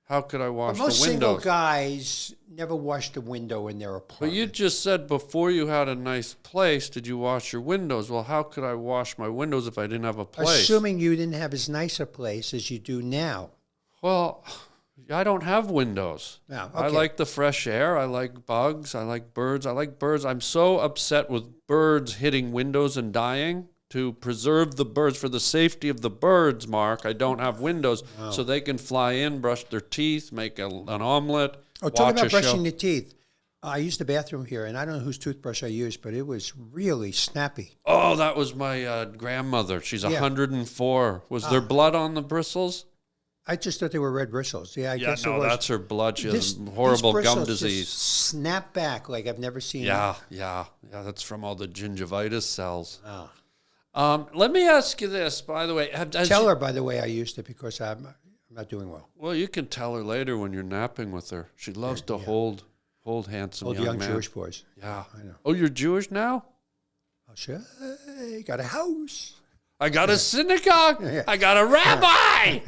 Speaker 2: how could I wash
Speaker 1: But most
Speaker 2: the
Speaker 1: single
Speaker 2: windows?
Speaker 1: guys never washed a window in their apartment.
Speaker 2: But you just said before you had a nice place, did you wash your windows? Well, how could I wash my windows if I didn't have a place?
Speaker 1: Assuming you didn't have as nice a place as you do now.
Speaker 2: Well, I don't have windows.
Speaker 1: No,
Speaker 2: I
Speaker 1: okay.
Speaker 2: like the fresh air. I like bugs. I like birds. I'm so upset with birds hitting windows and dying. To preserve the birds, for the safety of the birds, Mark, I don't have windows so they can fly in, brush their teeth, make an omelet,
Speaker 1: Oh, talk
Speaker 2: watch
Speaker 1: about
Speaker 2: a show.
Speaker 1: brushing the teeth. I used the bathroom here, and I don't know whose toothbrush I used, but it was really snappy.
Speaker 2: Oh, that was my grandmother. She's 104. Was there blood on the bristles?
Speaker 1: I just thought they were red bristles. Yeah, I guess it was.
Speaker 2: That's her blood. She has
Speaker 1: These
Speaker 2: horrible gum
Speaker 1: bristles just
Speaker 2: disease.
Speaker 1: snap back like I've never seen.
Speaker 2: Yeah. That's from all the gingivitis cells.
Speaker 1: Oh.
Speaker 2: Let me ask you this, by the way.
Speaker 1: Tell her, by the way, I used it because I'm not doing well.
Speaker 2: Well, you can tell her later when you're napping with her. She loves to hold handsome
Speaker 1: Old
Speaker 2: young
Speaker 1: young
Speaker 2: man.
Speaker 1: Jewish boys.
Speaker 2: Yeah.
Speaker 1: I know.
Speaker 2: Oh, you're Jewish now?
Speaker 1: Oh, sure. You got a house.
Speaker 2: I got a synagogue.
Speaker 1: Yeah.
Speaker 2: I got a rabbi.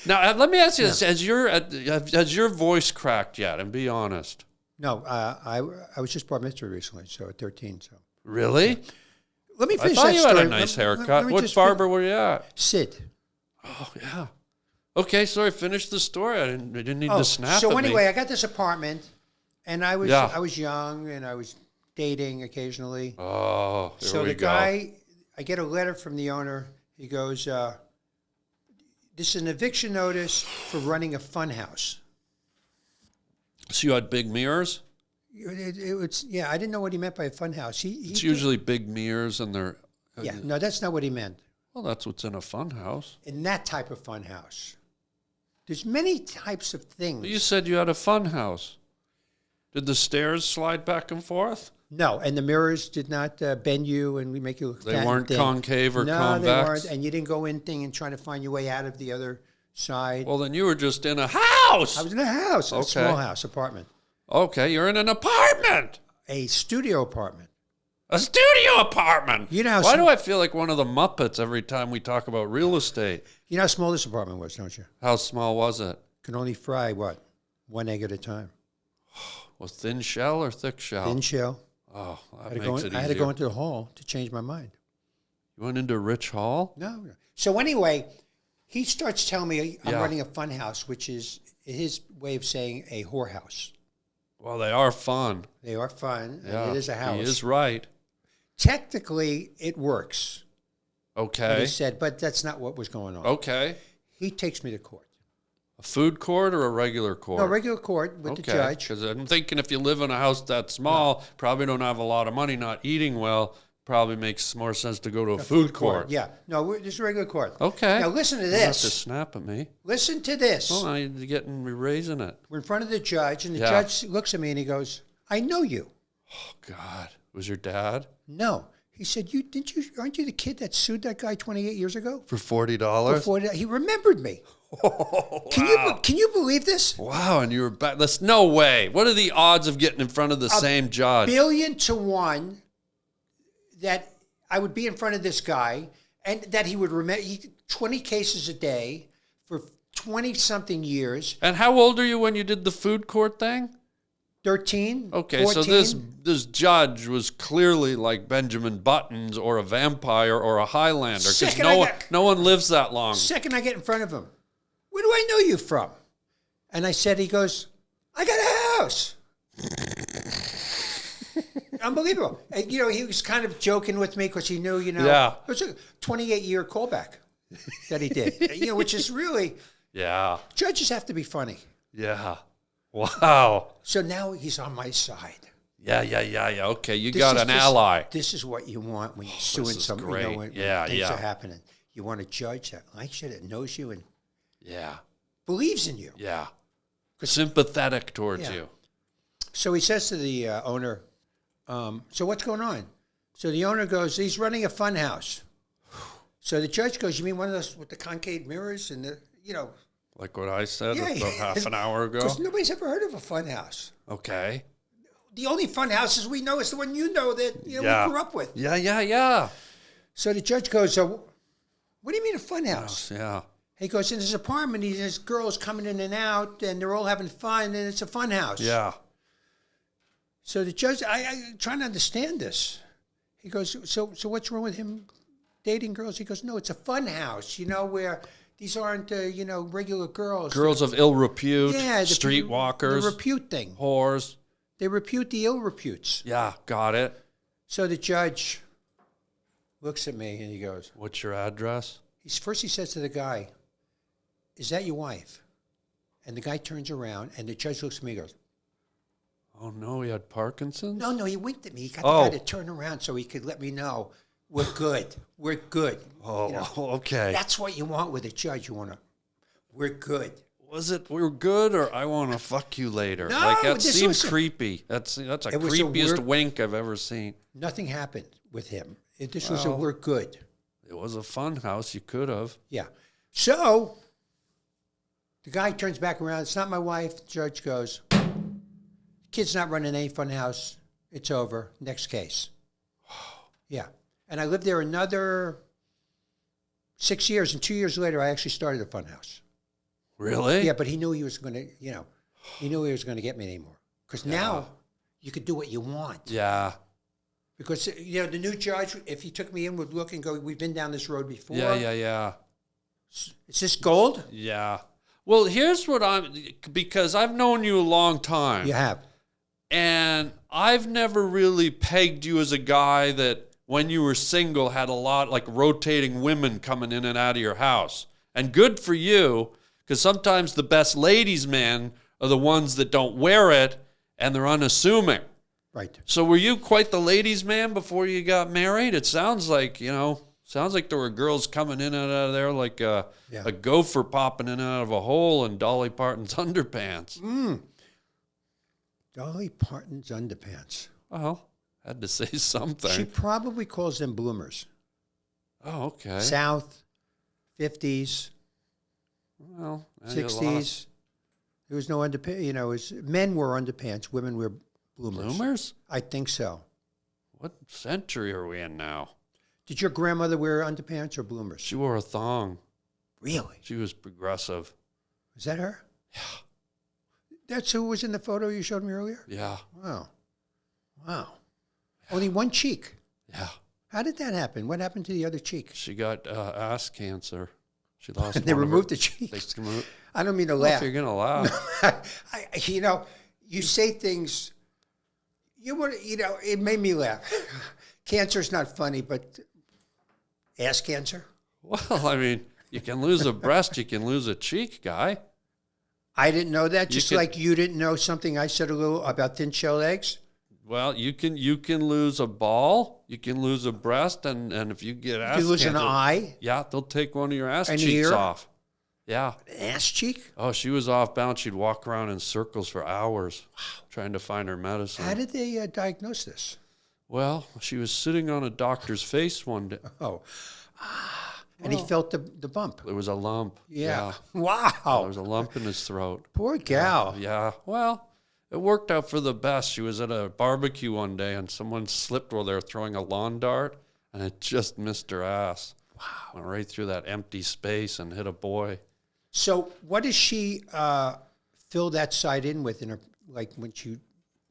Speaker 2: Now, let me ask you this: has your voice cracked yet? And be honest.
Speaker 1: No, I was just bar mitzvah recently, so at 13. So
Speaker 2: Really?
Speaker 1: let me
Speaker 2: I
Speaker 1: finish
Speaker 2: thought
Speaker 1: that
Speaker 2: you
Speaker 1: story.
Speaker 2: had a nice haircut.
Speaker 1: let me
Speaker 2: What
Speaker 1: just
Speaker 2: barber were you at?
Speaker 1: Sid.
Speaker 2: Oh yeah. Okay, sorry. Finish the story. I didn't need to snap.
Speaker 1: So
Speaker 2: at
Speaker 1: anyway,
Speaker 2: me.
Speaker 1: I got this apartment, and I was young, and I was dating occasionally.
Speaker 2: Oh, here
Speaker 1: So
Speaker 2: we
Speaker 1: the
Speaker 2: go.
Speaker 1: guy, I get a letter from the owner. He goes, "This is an eviction notice for running a fun house."
Speaker 2: So you had big mirrors.
Speaker 1: Yeah, I didn't know what he meant by a fun house.
Speaker 2: It's usually big mirrors, and they're.
Speaker 1: Yeah, no, that's not what he meant.
Speaker 2: Well, that's what's in a fun house.
Speaker 1: In that type of fun house, there's many types of things.
Speaker 2: But you said you had a fun house. Did the stairs slide back and forth?
Speaker 1: No, and the mirrors did not bend you and make you look
Speaker 2: They
Speaker 1: fat and
Speaker 2: weren't
Speaker 1: thin.
Speaker 2: concave or
Speaker 1: no,
Speaker 2: convex?
Speaker 1: they weren't. And you didn't go in thing and trying to find your way out of the other side.
Speaker 2: Well, then you were just in a house.
Speaker 1: I was in a house, a
Speaker 2: Okay.
Speaker 1: small house, apartment,
Speaker 2: Okay, you're in an apartment.
Speaker 1: a studio apartment.
Speaker 2: A studio apartment.
Speaker 1: You know how
Speaker 2: Why
Speaker 1: sm-
Speaker 2: do I feel like one of the Muppets every time we talk about real estate?
Speaker 1: You know how small this apartment was, don't you?
Speaker 2: How small was it?
Speaker 1: Could only fry what? One egg at a time.
Speaker 2: Was thin shell or thick shell?
Speaker 1: Thin shell.
Speaker 2: Oh, that
Speaker 1: I had, to
Speaker 2: makes
Speaker 1: go
Speaker 2: it
Speaker 1: in,
Speaker 2: easier.
Speaker 1: I had to go into the hall to change my mind.
Speaker 2: You went into Rich Hall?
Speaker 1: No. So anyway, he starts telling me I'm
Speaker 2: Yeah.
Speaker 1: running a fun house, which is his way of saying a whorehouse.
Speaker 2: Well, they are fun.
Speaker 1: They are fun,
Speaker 2: Yeah,
Speaker 1: and it is a house.
Speaker 2: He is right.
Speaker 1: Technically, it works. What
Speaker 2: Okay.
Speaker 1: he said, but that's not what was going on.
Speaker 2: Okay.
Speaker 1: He takes me to court.
Speaker 2: A food court or a regular court?
Speaker 1: No, regular court with the judge.
Speaker 2: Because I'm thinking if you live in a house that small, probably don't have a lot of money, not eating well, probably makes more sense to go to a food court.
Speaker 1: Yeah. No, this is a regular court.
Speaker 2: Okay.
Speaker 1: Now listen to
Speaker 2: You don't have to
Speaker 1: this.
Speaker 2: snap at me.
Speaker 1: Listen to this.
Speaker 2: Well, now you're getting raising it.
Speaker 1: We're in front of the judge, and the
Speaker 2: Yeah.
Speaker 1: judge looks at me and he goes, "I know you."
Speaker 2: Oh, God. Was your dad?
Speaker 1: No. He said, aren't you the kid that sued that guy 28 years ago?
Speaker 2: For $40?
Speaker 1: Before that, he remembered me. Can you believe this?
Speaker 2: Wow, and you were back. That's no way. What are the odds of getting in front of the same judge? 1,000,000,000
Speaker 1: that I would be in front of this guy and that he would remember 20 cases a day for 20-something years.
Speaker 2: And how old are you when you did the food court thing?
Speaker 1: 13,
Speaker 2: Okay,
Speaker 1: 14.
Speaker 2: so this judge was clearly like Benjamin Buttons or a vampire or a Highlander because
Speaker 1: Second I
Speaker 2: no one lives that long.
Speaker 1: Second I get in front of him, "Where do I know you from?" And I said, he goes, "I got a house." Unbelievable. And, he was kind of joking with me because he knew,
Speaker 2: Yeah.
Speaker 1: it was a 28-year callback that he did, which is really,
Speaker 2: Yeah,
Speaker 1: judges have to be funny.
Speaker 2: yeah. Wow.
Speaker 1: So now he's on my side.
Speaker 2: Yeah. Okay, you
Speaker 1: This
Speaker 2: got
Speaker 1: is
Speaker 2: an
Speaker 1: just-
Speaker 2: able.
Speaker 1: This is what you want when you're suing
Speaker 2: is
Speaker 1: somebody.
Speaker 2: great.
Speaker 1: When
Speaker 2: Yeah,
Speaker 1: things
Speaker 2: yeah.
Speaker 1: are happening. You want a judge that likes you, that knows you, and
Speaker 2: Yeah,
Speaker 1: believes in you.
Speaker 2: yeah. Sympathetic towards
Speaker 1: Yeah.
Speaker 2: you.
Speaker 1: So he says to the owner, so what's going on? So the owner goes, he's running a fun house. So the judge goes, you mean one of those with the concave mirrors and the,
Speaker 2: Like what I said
Speaker 1: Yeah,
Speaker 2: about half an hour ago?
Speaker 1: Because nobody's ever heard of a fun house.
Speaker 2: Okay.
Speaker 1: The only fun houses we know is the one you know that we grew up with.
Speaker 2: Yeah.
Speaker 1: So the judge goes, so what do you mean a fun house?
Speaker 2: Yeah.
Speaker 1: He goes, in his apartment, there's girls coming in and out, and they're all having fun, and it's a fun house.
Speaker 2: Yeah.
Speaker 1: So the judge, I trying to understand this. He goes, so what's wrong with him dating girls? He goes, no, it's a fun house, where these aren't, regular girls.
Speaker 2: Girls of ill repute,
Speaker 1: Yeah,
Speaker 2: streetwalkers,
Speaker 1: the repute thing.
Speaker 2: whores.
Speaker 1: They repute the ill reputes.
Speaker 2: Yeah, got it.
Speaker 1: So the judge looks at me and he goes,
Speaker 2: What's your address?
Speaker 1: First he says to the guy, is that your wife? And the guy turns around and the judge looks at me and goes,
Speaker 2: Oh, no, he had Parkinson's?
Speaker 1: no, he winked at me. He got the guy to turn around so he could let me know we're good. We're good.
Speaker 2: Okay.
Speaker 1: That's what you want with a judge. We're good.
Speaker 2: Was it we're good or I want to fuck you later?
Speaker 1: No,
Speaker 2: like that
Speaker 1: this
Speaker 2: seems
Speaker 1: was
Speaker 2: creepy. That's a
Speaker 1: It was a
Speaker 2: creepiest
Speaker 1: weird-
Speaker 2: wink I've ever seen.
Speaker 1: Nothing happened with him. This was a we're good.
Speaker 2: It was a fun house. You could have.
Speaker 1: Yeah. So the guy turns back around. It's not my wife. The judge goes, kid's not running any fun house. It's over. Next case. Yeah. And I lived there another 6 years. And 2 years later, I actually started a fun house.
Speaker 2: Really?
Speaker 1: Yeah, but he knew he was going to, he knew he was going to get me anymore. Because now you could do what you want.
Speaker 2: Yeah.
Speaker 1: Because, the new judge, if he took me in, would look and go, we've been down this road before.
Speaker 2: Yeah.
Speaker 1: Is this gold?
Speaker 2: Yeah. Well, here's what because I've known you a long time.
Speaker 1: You have.
Speaker 2: And I've never really pegged you as a guy that when you were single had a lot like rotating women coming in and out of your house. And good for you, because sometimes the best ladies' men are the ones that don't wear it and they're unassuming.
Speaker 1: Right.
Speaker 2: So were you quite the ladies' man before you got married? It sounds like, there were girls coming in and out of there like a gopher popping in and out of a hole in Dolly Parton's underpants.
Speaker 1: Dolly Parton's underpants.
Speaker 2: Well, had to say something.
Speaker 1: She probably calls them bloomers.
Speaker 2: Oh, okay.
Speaker 1: South, 50s,
Speaker 2: Well,
Speaker 1: 60s. There was no underpants. Men wore underpants. Women were bloomers.
Speaker 2: Bloomers?
Speaker 1: I think so.
Speaker 2: What century are we in now?
Speaker 1: Did your grandmother wear underpants or bloomers?
Speaker 2: She wore a thong.
Speaker 1: Really?
Speaker 2: She was progressive.
Speaker 1: Is that her? Yeah. That's who was in the photo you showed me earlier?
Speaker 2: Yeah.
Speaker 1: Wow. Only one cheek.
Speaker 2: Yeah.
Speaker 1: How did that happen? What happened to the other cheek?
Speaker 2: She got ass cancer. She lost.
Speaker 1: They
Speaker 2: one of
Speaker 1: removed
Speaker 2: her-
Speaker 1: the cheeks.
Speaker 2: They removed-
Speaker 1: I don't mean to
Speaker 2: Well,
Speaker 1: laugh.
Speaker 2: if you're gonna laugh,
Speaker 1: You say things. It made me laugh. Cancer's not funny, but ass cancer.
Speaker 2: well, I mean, you can lose a breast, you can lose a cheek, guy.
Speaker 1: I didn't know that.
Speaker 2: You
Speaker 1: Just
Speaker 2: could-
Speaker 1: like you didn't know something I said a little about thin shell eggs.
Speaker 2: Well, you can lose a ball, you can lose a breast, and if you get ass
Speaker 1: You lose an
Speaker 2: cancer,
Speaker 1: eye,
Speaker 2: yeah, they'll take one of your ass
Speaker 1: An
Speaker 2: cheeks
Speaker 1: ear?
Speaker 2: off. Yeah.
Speaker 1: an ass cheek.
Speaker 2: Oh, she was off balance. She'd walk around in circles for hours trying to find her medicine.
Speaker 1: How did they diagnose this?
Speaker 2: Well, she was sitting on a doctor's face one day.
Speaker 1: Oh, and he felt the bump.
Speaker 2: There was a lump.
Speaker 1: Yeah.
Speaker 2: There
Speaker 1: Wow.
Speaker 2: was a lump in his throat.
Speaker 1: Poor gal.
Speaker 2: Yeah. Well, it worked out for the best. She was at a barbecue one day and someone slipped while they were throwing a lawn dart and it just missed her ass. Wow. Went right through that empty space and hit a boy.
Speaker 1: So, what does she fill that side in with in her, like when she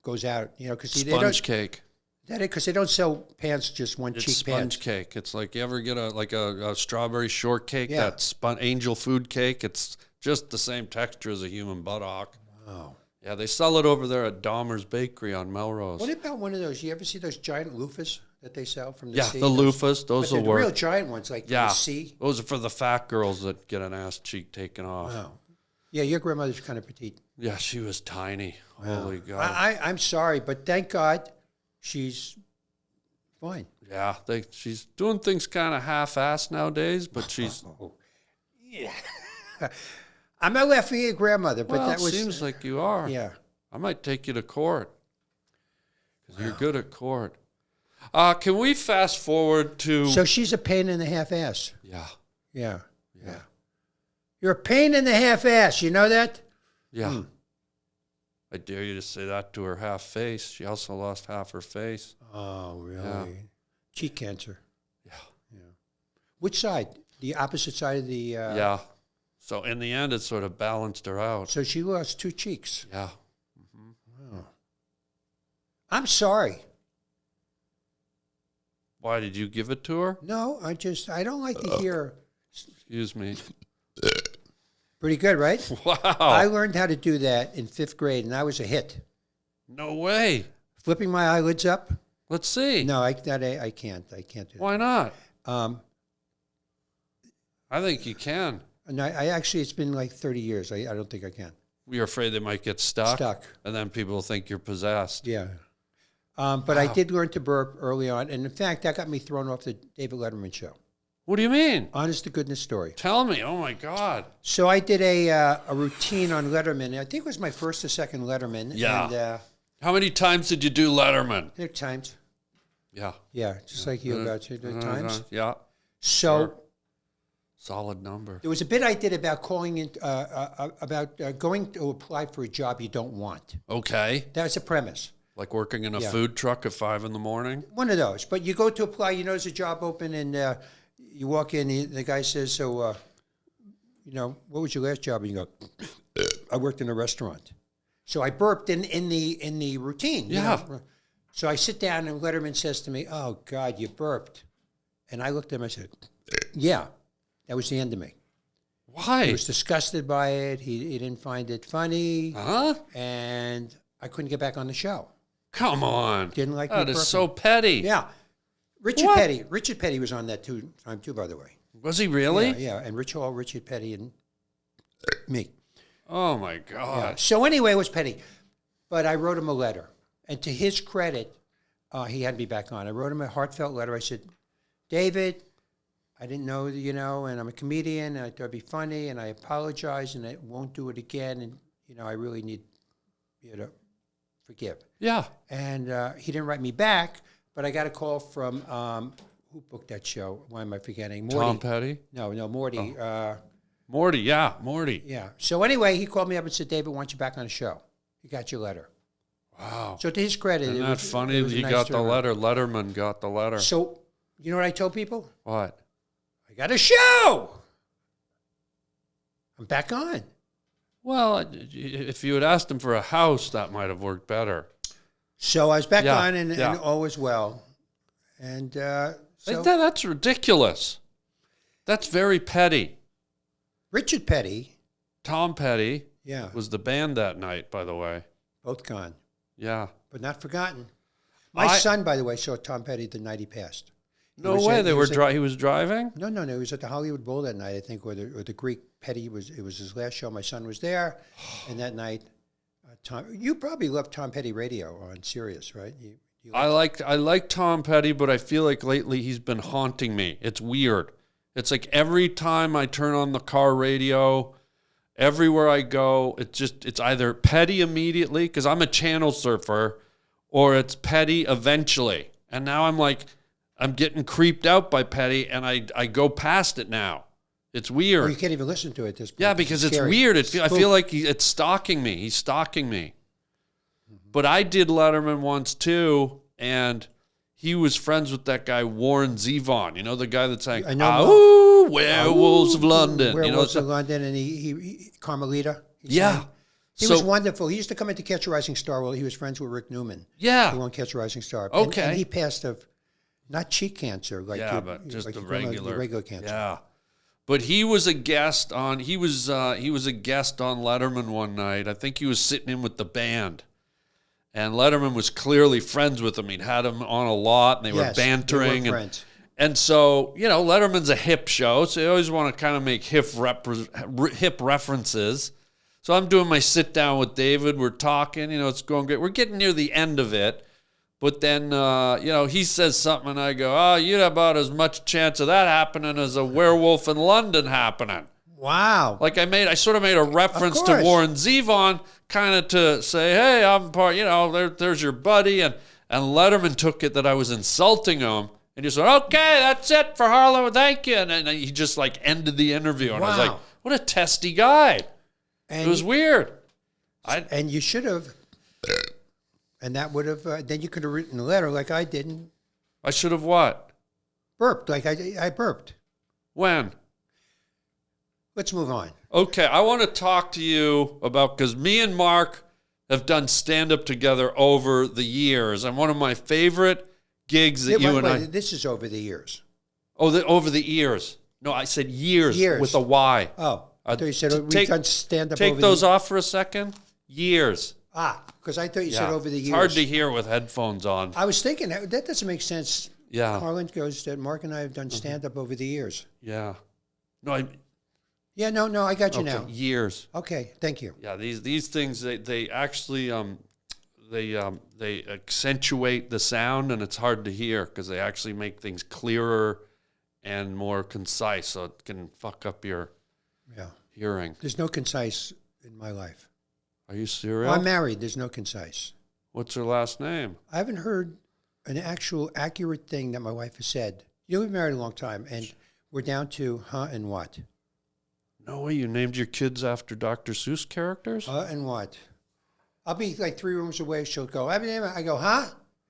Speaker 1: goes out? Because
Speaker 2: Sponge cake.
Speaker 1: Because they don't sell pants just one
Speaker 2: It's
Speaker 1: cheek
Speaker 2: sponge
Speaker 1: pants.
Speaker 2: cake. It's like you ever get a strawberry shortcake,
Speaker 1: Yeah.
Speaker 2: that angel food cake. It's just the same texture as a human buttock.
Speaker 1: Oh.
Speaker 2: Yeah, they sell it over there at Dahmer's Bakery on Melrose.
Speaker 1: What about one of those? You ever see those giant loofahs that they sell from the
Speaker 2: Yeah,
Speaker 1: sea?
Speaker 2: the loofahs, those
Speaker 1: But
Speaker 2: will
Speaker 1: they're
Speaker 2: work.
Speaker 1: the real giant ones, like from
Speaker 2: Yeah,
Speaker 1: the sea.
Speaker 2: those are for the fat girls that get an ass cheek taken off.
Speaker 1: Wow. Yeah, your grandmother's kind of petite.
Speaker 2: Yeah, she was tiny. Holy God.
Speaker 1: I'm sorry, but thank God she's fine.
Speaker 2: Yeah, she's doing things kind of half-assed nowadays, but she's...
Speaker 1: I'm not laughing at your grandmother, but
Speaker 2: Well,
Speaker 1: that was...
Speaker 2: it seems like you are.
Speaker 1: Yeah.
Speaker 2: I might take you to court. Because you're good at court. Can we fast forward to...
Speaker 1: So she's a pain in the half ass.
Speaker 2: Yeah.
Speaker 1: Yeah. You're a pain in the half ass. You know that?
Speaker 2: Yeah. I dare you to say that to her half face. She also lost half her face.
Speaker 1: Oh, really?
Speaker 2: Yeah.
Speaker 1: Cheek cancer.
Speaker 2: Yeah.
Speaker 1: Which side? The opposite side of the...
Speaker 2: Yeah. So in the end, it sort of balanced her out.
Speaker 1: So she lost 2 cheeks.
Speaker 2: Yeah.
Speaker 1: Wow. I'm sorry.
Speaker 2: Why, did you give it to her?
Speaker 1: No, I don't like to hear...
Speaker 2: Excuse me.
Speaker 1: Pretty good, right?
Speaker 2: Wow.
Speaker 1: I learned how to do that in 5th grade, and I was a hit.
Speaker 2: No way.
Speaker 1: Flipping my eyelids up?
Speaker 2: Let's see.
Speaker 1: No, I can't. I can't do that.
Speaker 2: Why not?
Speaker 1: I
Speaker 2: I think you can.
Speaker 1: actually, it's been like 30 years. I don't think I can.
Speaker 2: You're afraid they might get stuck?
Speaker 1: Stuck.
Speaker 2: And then people will think you're possessed.
Speaker 1: Yeah. But I did learn to burp early on. And in fact, that got me thrown off the David Letterman show.
Speaker 2: What do you mean?
Speaker 1: Honest to goodness story.
Speaker 2: Tell me. Oh, my God.
Speaker 1: So I did a routine on Letterman. I think it was my first or second Letterman.
Speaker 2: Yeah.
Speaker 1: And
Speaker 2: How many times did you do Letterman?
Speaker 1: there are times.
Speaker 2: Yeah.
Speaker 1: Yeah, just like you about you. There are times.
Speaker 2: Yeah.
Speaker 1: So
Speaker 2: Sure. Solid number.
Speaker 1: there was a bit I did about calling in, about going to apply for a job you don't want.
Speaker 2: Okay.
Speaker 1: That was the premise.
Speaker 2: Like working in a
Speaker 1: Yeah.
Speaker 2: food truck at 5 in the morning?
Speaker 1: One of those. But you go to apply, you know there's a job open, and you walk in, the guy says, so, what was your last job? And you go, I worked in a restaurant. So I burped in the routine. you
Speaker 2: Yeah.
Speaker 1: know. So I sit down, and Letterman says to me, oh, God, you burped. And I looked at him, I said, yeah. That was the end of me. He
Speaker 2: Why?
Speaker 1: was disgusted by it. He didn't find it funny.
Speaker 2: Huh?
Speaker 1: And I couldn't get back on the show.
Speaker 2: Come on.
Speaker 1: Didn't like
Speaker 2: That
Speaker 1: me
Speaker 2: is
Speaker 1: burping.
Speaker 2: so petty.
Speaker 1: Yeah. Richard
Speaker 2: What?
Speaker 1: Petty. Richard Petty was on that time too, by the way.
Speaker 2: Was he really?
Speaker 1: Yeah. And Rich Hall, Richard Petty, and me.
Speaker 2: Oh, my
Speaker 1: Yeah.
Speaker 2: God.
Speaker 1: So anyway, it was Petty. But I wrote him a letter. And to his credit, he had me back on. I wrote him a heartfelt letter. I said, David, I didn't know, and I'm a comedian, and I thought it'd be funny, and I apologize, and I won't do it again, and, I really need you to forgive.
Speaker 2: Yeah.
Speaker 1: And he didn't write me back, but I got a call from, who booked that show? Why am I forgetting? Morty.
Speaker 2: Tom Petty?
Speaker 1: No, Morty.
Speaker 2: Morty, yeah. Morty.
Speaker 1: Yeah. So anyway, he called me up and said, David, want you back on the show. He got your letter.
Speaker 2: Wow.
Speaker 1: So to his credit,
Speaker 2: Isn't
Speaker 1: it
Speaker 2: that
Speaker 1: was,
Speaker 2: funny?
Speaker 1: it was a
Speaker 2: You
Speaker 1: nice
Speaker 2: got the
Speaker 1: turnaround.
Speaker 2: letter. Letterman got the letter.
Speaker 1: So, you know what I told people?
Speaker 2: What?
Speaker 1: I got a show. I'm back on.
Speaker 2: Well, if you had asked him for a house, that might have worked better.
Speaker 1: So I was back
Speaker 2: Yeah,
Speaker 1: on, and
Speaker 2: yeah.
Speaker 1: all was well. And so
Speaker 2: That's ridiculous. That's very petty.
Speaker 1: Richard Petty,
Speaker 2: Tom Petty
Speaker 1: yeah,
Speaker 2: was the band that night, by the way.
Speaker 1: both gone,
Speaker 2: Yeah.
Speaker 1: but not forgotten. My
Speaker 2: I-
Speaker 1: son, by the way, saw Tom Petty the night he passed. He
Speaker 2: No
Speaker 1: was
Speaker 2: way.
Speaker 1: at-
Speaker 2: They
Speaker 1: he
Speaker 2: were
Speaker 1: was at-
Speaker 2: he was driving?
Speaker 1: No. He was at the Hollywood Bowl that night, I think, or the Greek Petty it was his last show. My son was there, and that night, you probably loved Tom Petty radio on Sirius, right? You
Speaker 2: I like Tom Petty, but I feel like lately he's been haunting me. It's weird. It's like every time I turn on the car radio, everywhere I go, it's either Petty immediately, because I'm a channel surfer, or it's Petty eventually. And now I'm getting creeped out by Petty, and I go past it now. It's
Speaker 1: Or
Speaker 2: weird.
Speaker 1: you can't even listen to it at this point.
Speaker 2: Yeah, because it's
Speaker 1: scary.
Speaker 2: weird. I feel like it's stalking me. He's stalking me. But I did Letterman once too, and he was friends with that guy Warren Zevon. You know, the guy that's like,
Speaker 1: I know
Speaker 2: "Ow, Werewolves of London."
Speaker 1: Werewolves
Speaker 2: you
Speaker 1: of
Speaker 2: know,
Speaker 1: London, and he Carmelita. he
Speaker 2: yeah.
Speaker 1: sang. He
Speaker 2: So-
Speaker 1: was wonderful. He used to come into Catch a Rising Star. Well, he was friends with Rick Newman.
Speaker 2: Yeah.
Speaker 1: Who won Catch a Rising Star.
Speaker 2: Okay.
Speaker 1: And he passed of not cheek cancer, like
Speaker 2: Yeah, but just
Speaker 1: like
Speaker 2: the
Speaker 1: the regular cancer.
Speaker 2: Yeah. But he was a guest on. He was a guest on Letterman one night. I think he was sitting in with the band, and Letterman was clearly friends with him. He'd had him on a lot, and they were
Speaker 1: Yes,
Speaker 2: bantering.
Speaker 1: they were
Speaker 2: and
Speaker 1: friends.
Speaker 2: And so, Letterman's a hip show, so you always want to kind of make hip references. So I'm doing my sit down with David. We're talking, it's going great. We're getting near the end of it. But then, he says something, and I go, you'd have about as much chance of that happening as a werewolf in London happening.
Speaker 1: Wow.
Speaker 2: Like I sort of made a reference
Speaker 1: Of
Speaker 2: to
Speaker 1: course.
Speaker 2: Warren Zevon, kind of to say, hey, I'm part, there's your buddy. And Letterman took it that I was insulting him. And he said, okay, that's it for Harland. Thank you. And then he just like ended the interview. And I was like,
Speaker 1: Wow.
Speaker 2: what a testy guy.
Speaker 1: And
Speaker 2: It was weird.
Speaker 1: And you should have. And that would have, then you could have written a letter like I did and
Speaker 2: I should have what?
Speaker 1: burped, like I burped.
Speaker 2: When?
Speaker 1: Let's move on.
Speaker 2: Okay, I want to talk to you about, because me and Mark have done stand-up together over the years. And one of my favorite gigs that you and I...
Speaker 1: This is over the years.
Speaker 2: Oh, over the years. No, I said years, with a Y.
Speaker 1: Oh, I thought you said we've
Speaker 2: take-
Speaker 1: done stand-up
Speaker 2: Take
Speaker 1: over
Speaker 2: those
Speaker 1: the
Speaker 2: off for a second. Years.
Speaker 1: because I thought you said over the years.
Speaker 2: It's hard to hear with headphones on.
Speaker 1: I was thinking that doesn't make sense.
Speaker 2: Yeah.
Speaker 1: Harland goes that Mark and I have done stand-up over the years.
Speaker 2: Yeah. No,
Speaker 1: Yeah, no, I got you
Speaker 2: okay,
Speaker 1: now.
Speaker 2: years.
Speaker 1: Okay, thank you.
Speaker 2: Yeah, these things they actually they accentuate the sound, and it's hard to hear because they actually make things clearer and more concise, so it can fuck up your hearing.
Speaker 1: There's no concise in my life.
Speaker 2: Are you serious?
Speaker 1: I'm married. There's no concise.
Speaker 2: What's her last name?
Speaker 1: I haven't heard an actual accurate thing that my wife has said. We've been married a long time, and we're down to and what.
Speaker 2: No way, you named your kids after Dr. Seuss characters?
Speaker 1: And what? I'll be like 3 rooms away. She'll go, I go, huh?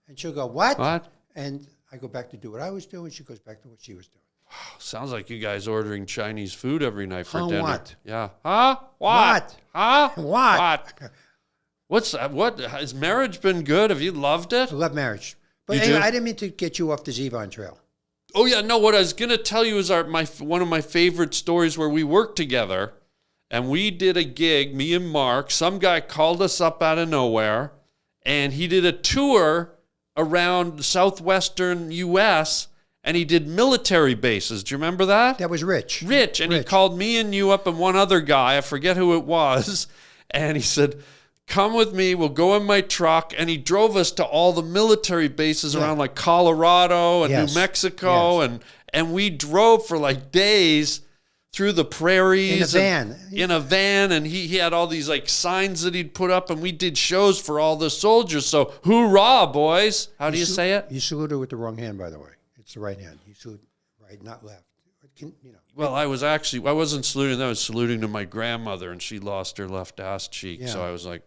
Speaker 1: And she'll go, what?
Speaker 2: What?
Speaker 1: And I go back to do what I was doing. She goes back to what she was doing.
Speaker 2: Sounds like you guys ordering Chinese food every night for dinner.
Speaker 1: What?
Speaker 2: Yeah. Huh? What? Huh?
Speaker 1: What?
Speaker 2: What's that? What? Has marriage been good? Have you loved it?
Speaker 1: I love marriage. But
Speaker 2: You
Speaker 1: anyway,
Speaker 2: do?
Speaker 1: I didn't mean to get you off the Zevon trail.
Speaker 2: Oh yeah, no. What I was gonna tell you is one of my favorite stories where we worked together, and we did a gig. Me and Mark. Some guy called us up out of nowhere, and he did a tour around southwestern U.S. and he did military bases. Do you remember that?
Speaker 1: That was Rich.
Speaker 2: And he called me and you up and one other guy. I forget who it was, and he said, come with me, we'll go in my truck. And he drove us to all the military bases around like Colorado and New Mexico. And we drove for like days through the prairies. In a van. And he had all these like signs that he'd put up, and we did shows for all the soldiers. So hoorah, boys. How do you say it?
Speaker 1: You saluted with the wrong hand, by the way. It's the right hand. You salute right, not left.
Speaker 2: Well, I wasn't saluting them. I was saluting to my grandmother, and she lost her left ass cheek.
Speaker 1: Yeah.
Speaker 2: So I was like,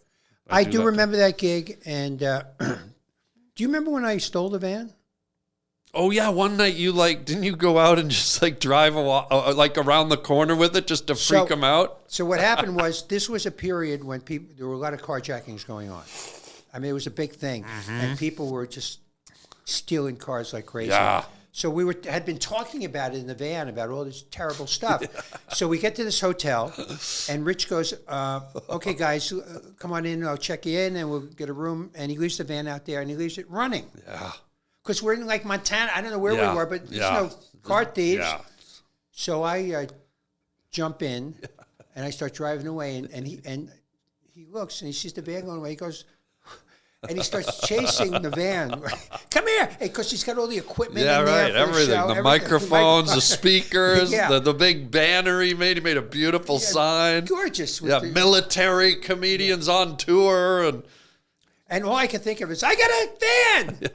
Speaker 1: I do remember that gig. And do you remember when I stole the van?
Speaker 2: Oh yeah, one night didn't you go out and just like drive like around the corner with it just to freak them out?
Speaker 1: So what happened was this was a period when there were a lot of carjackings going on. I mean, it was a big thing, and people were just stealing cars like crazy.
Speaker 2: Yeah.
Speaker 1: So we had been talking about it in the van about all this terrible stuff. So we get to this hotel, and Rich goes, "Okay, guys, come on in. I'll check you in, and we'll get a room." And he leaves the van out there, and he leaves it running.
Speaker 2: Yeah.
Speaker 1: Because we're in like Montana. I don't know where we were, but there's no car thieves.
Speaker 2: Yeah.
Speaker 1: So I jump in, and I start driving away, and he looks, and he sees the van going away. He goes, and he starts chasing the van. Come here, because he's got all the equipment in there for
Speaker 2: everything.
Speaker 1: the show.
Speaker 2: The microphones, the speakers,
Speaker 1: Yeah.
Speaker 2: the big banner he made. He made a beautiful sign.
Speaker 1: Gorgeous.
Speaker 2: Yeah, military comedians on tour.
Speaker 1: And all I can think of is, I got a van!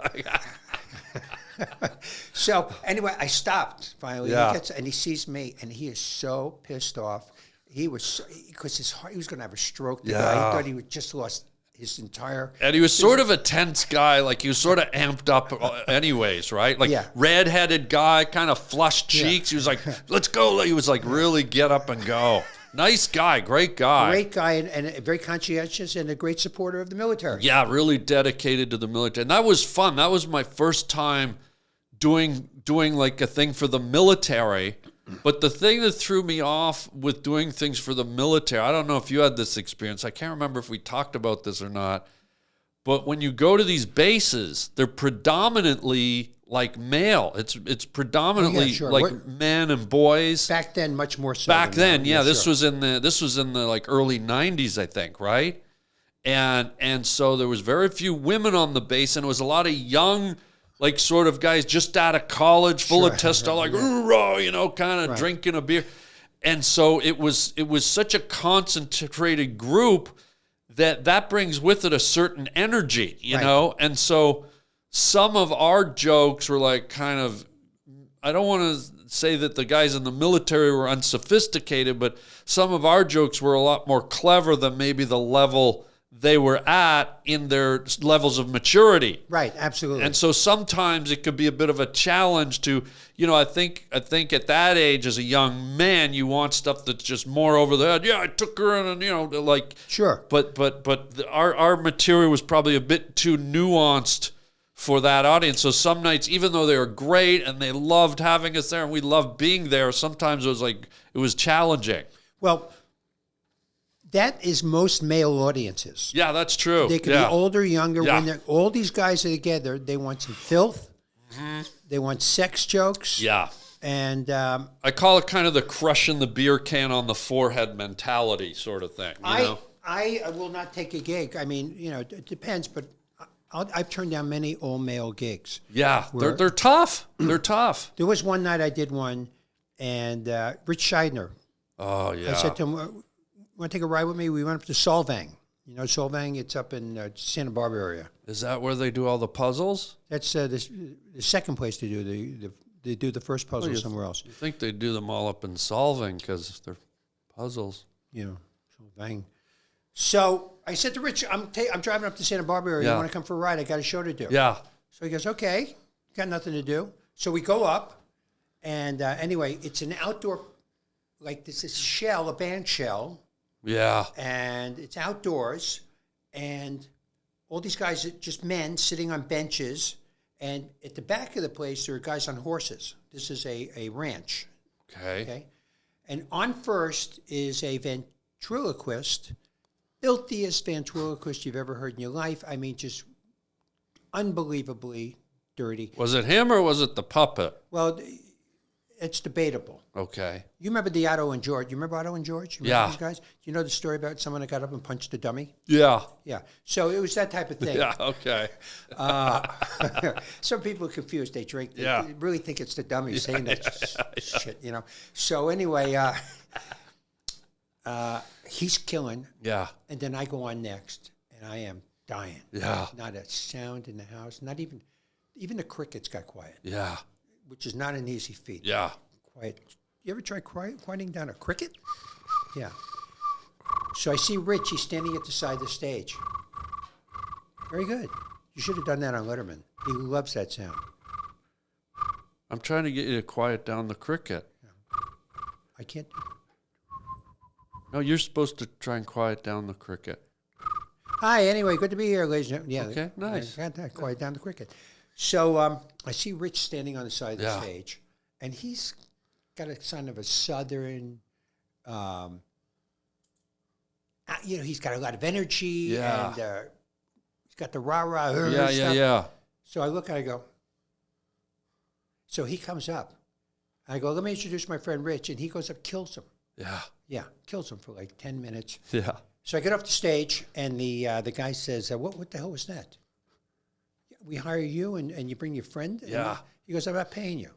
Speaker 1: So anyway, I stopped finally.
Speaker 2: Yeah.
Speaker 1: And he sees me, and he is so pissed off. He was, because he was going to have a stroke. The guy, he thought he would just lost his entire...
Speaker 2: And he was sort of a tense guy. Like, he was sort of amped up anyways, right? Like, red-headed guy, kind of flushed cheeks. He was like, let's go. He was like, really get up and go. Nice guy, great guy.
Speaker 1: Great guy, and very conscientious, and a great supporter of the military.
Speaker 2: Yeah, really dedicated to the military. And that was fun. That was my first time doing like a thing for the military. But the thing that threw me off with doing things for the military, I don't know if you had this experience. I can't remember if we talked about this or not. But when you go to these bases, they're predominantly like male. It's predominantly like men and boys.
Speaker 1: Back then, much more so.
Speaker 2: Back then,
Speaker 1: now.
Speaker 2: this was in the like early 90s, I think, right? And so there was very few women on the base, and it was a lot of young, like sort of guys just out of college, full of testosterone, like, kind of drinking a beer. And so it was such a concentrated group that brings with it a certain energy, you know? And so some of our jokes were like kind of, I don't want to say that the guys in the military were unsophisticated, but some of our jokes were a lot more clever than maybe the level they were at in their levels of maturity.
Speaker 1: Right, absolutely.
Speaker 2: And so sometimes it could be a bit of a challenge to, you know, I think at that age as a young man, you want stuff that's just more over the head. Yeah, I took her and, you know, like.
Speaker 1: Sure.
Speaker 2: But our material was probably a bit too nuanced for that audience. So some nights, even though they were great and they loved having us there and we loved being there, sometimes it was challenging.
Speaker 1: Well, that is most male audiences.
Speaker 2: Yeah, that's true.
Speaker 1: They can be older, younger.
Speaker 2: Yeah.
Speaker 1: When all these guys are together, they want some filth. Mm-hmm. They want sex jokes.
Speaker 2: Yeah.
Speaker 1: And
Speaker 2: I call it kind of the crushing the beer can on the forehead mentality sort of thing. You know?
Speaker 1: I will not take a gig. I mean, you know, it depends, but I've turned down many all-male gigs.
Speaker 2: Yeah, they're tough. They're tough.
Speaker 1: There was one night I did one, and Rich Scheidner.
Speaker 2: Oh, yeah.
Speaker 1: I said to him, want to take a ride with me? We went up to Solvang. You know Solvang? It's up in Santa Barbara area.
Speaker 2: Is that where they do all the puzzles?
Speaker 1: That's the second place to do they do the first puzzle somewhere else.
Speaker 2: You think they do them all up in Solving because they're puzzles.
Speaker 1: You know, Solvang. So I said to Rich, I'm driving up to Santa Barbara area.
Speaker 2: Yeah.
Speaker 1: You want to come for a ride? I got a show to do.
Speaker 2: Yeah.
Speaker 1: So he goes, okay, got nothing to do. So we go up, and anyway, it's an outdoor, like this is shell, a band shell.
Speaker 2: Yeah.
Speaker 1: And it's outdoors, and all these guys are just men sitting on benches, and at the back of the place there are guys on horses. This is a ranch.
Speaker 2: Okay.
Speaker 1: And on first is a ventriloquist, filthiest ventriloquist you've ever heard in your life. I mean, just unbelievably dirty.
Speaker 2: Was it him or was it the puppet?
Speaker 1: Well, it's debatable.
Speaker 2: Okay.
Speaker 1: You remember the Otto and George? You remember Otto and George? You remember these guys? Do you know the story about someone that got up and punched a dummy?
Speaker 2: Yeah.
Speaker 1: Yeah. So it was that type of thing.
Speaker 2: Yeah, okay.
Speaker 1: Some people are confused. They drink. They
Speaker 2: Yeah.
Speaker 1: really think it's the dummy saying that shit, you know. So anyway, he's killing.
Speaker 2: Yeah.
Speaker 1: And then I go on next, and I am dying.
Speaker 2: Yeah.
Speaker 1: Not a sound in the house. Not even the crickets got quiet,
Speaker 2: Yeah.
Speaker 1: which is not an easy feat.
Speaker 2: Yeah.
Speaker 1: Quiet. You ever try quieting down a cricket? Yeah. So I see Rich. He's standing at the side of the stage. Very good. You should have done that on Letterman. He loves that sound.
Speaker 2: I'm trying to get you to quiet down the cricket.
Speaker 1: I can't.
Speaker 2: No, you're supposed to try and quiet down the cricket.
Speaker 1: Hi. Anyway, good to be here, ladies and gentlemen. Yeah.
Speaker 2: Okay, nice.
Speaker 1: I got that. Quiet down the cricket. So I see Rich standing on the side of the
Speaker 2: Yeah.
Speaker 1: stage, and he's got a kind of a southern, you know, he's got a lot of energy,
Speaker 2: Yeah.
Speaker 1: and he's got the rah-rah
Speaker 2: Yeah,
Speaker 1: stuff.
Speaker 2: yeah.
Speaker 1: So I look and I go, so he comes up. I go, let me introduce my friend Rich, and he goes up, kills him.
Speaker 2: Yeah.
Speaker 1: Yeah, kills him for like 10 minutes.
Speaker 2: Yeah.
Speaker 1: So I get off the stage, and the guy says, what the hell was that? We hire you, and you bring your friend? And
Speaker 2: Yeah.
Speaker 1: he goes, I'm not paying you.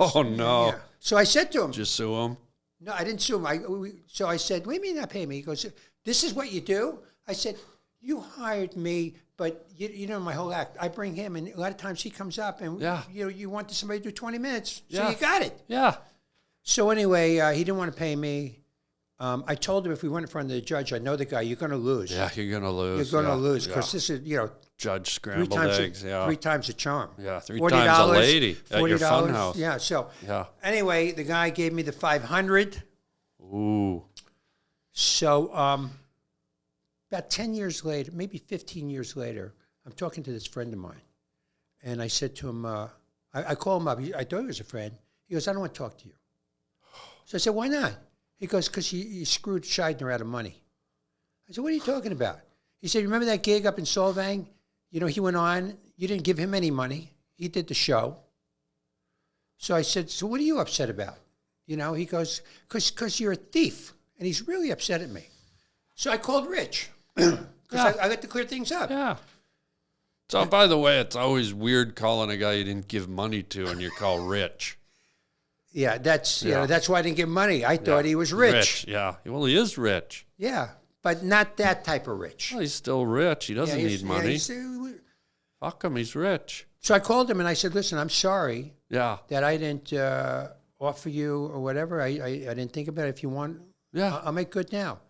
Speaker 2: Oh, no.
Speaker 1: Yeah. So I said to him,
Speaker 2: Did you sue him?
Speaker 1: no, I didn't sue him. So I said, what do you mean not pay me? He goes, this is what you do? I said, you hired me, but you know my whole act. I bring him, and a lot of times he comes up, and
Speaker 2: Yeah.
Speaker 1: you want somebody to do 20 minutes. So
Speaker 2: Yeah.
Speaker 1: you got it.
Speaker 2: Yeah.
Speaker 1: So anyway, he didn't want to pay me. I told him if we went in front of the judge, I know the guy, you're going to lose.
Speaker 2: Yeah, you're going to lose.
Speaker 1: You're going to
Speaker 2: Yeah.
Speaker 1: lose because
Speaker 2: Yeah.
Speaker 1: this is, you know,
Speaker 2: Judge
Speaker 1: three
Speaker 2: scrambled
Speaker 1: times,
Speaker 2: eggs. Yeah.
Speaker 1: three times a charm.
Speaker 2: Yeah, three
Speaker 1: $40,
Speaker 2: times a lady at your fun house.
Speaker 1: Yeah, so
Speaker 2: Yeah.
Speaker 1: anyway, the guy gave me the $500.
Speaker 2: Ooh.
Speaker 1: So about 10 years later, maybe 15 years later, I'm talking to this friend of mine. And I said to him, I call him up. I thought he was a friend. He goes, I don't want to talk to you. So I said, why not? He goes, because you screwed Scheidner out of money. I said, what are you talking about? He said, remember that gig up in Solvang? You know, he went on. You didn't give him any money. He did the show. So I said, so what are you upset about? You know, he goes, because you're a thief. And he's really upset at me. So I called Rich because I like to clear things up.
Speaker 2: Yeah. So, by the way, it's always weird calling a guy you didn't give money to and you're called rich.
Speaker 1: Yeah, that's you
Speaker 2: Yeah.
Speaker 1: know, that's why I didn't give him money. I thought he was rich.
Speaker 2: Yeah. Well, he is rich.
Speaker 1: Yeah, but not that type of rich.
Speaker 2: Well, he's still rich. He doesn't
Speaker 1: Yeah, he's-
Speaker 2: need
Speaker 1: yeah,
Speaker 2: money. Fuck him. He's rich.
Speaker 1: so I called him and I said, "Listen, I'm sorry
Speaker 2: Yeah.
Speaker 1: that I didn't offer you or whatever. I didn't think about it. If you want,
Speaker 2: Yeah.
Speaker 1: I'll make good now."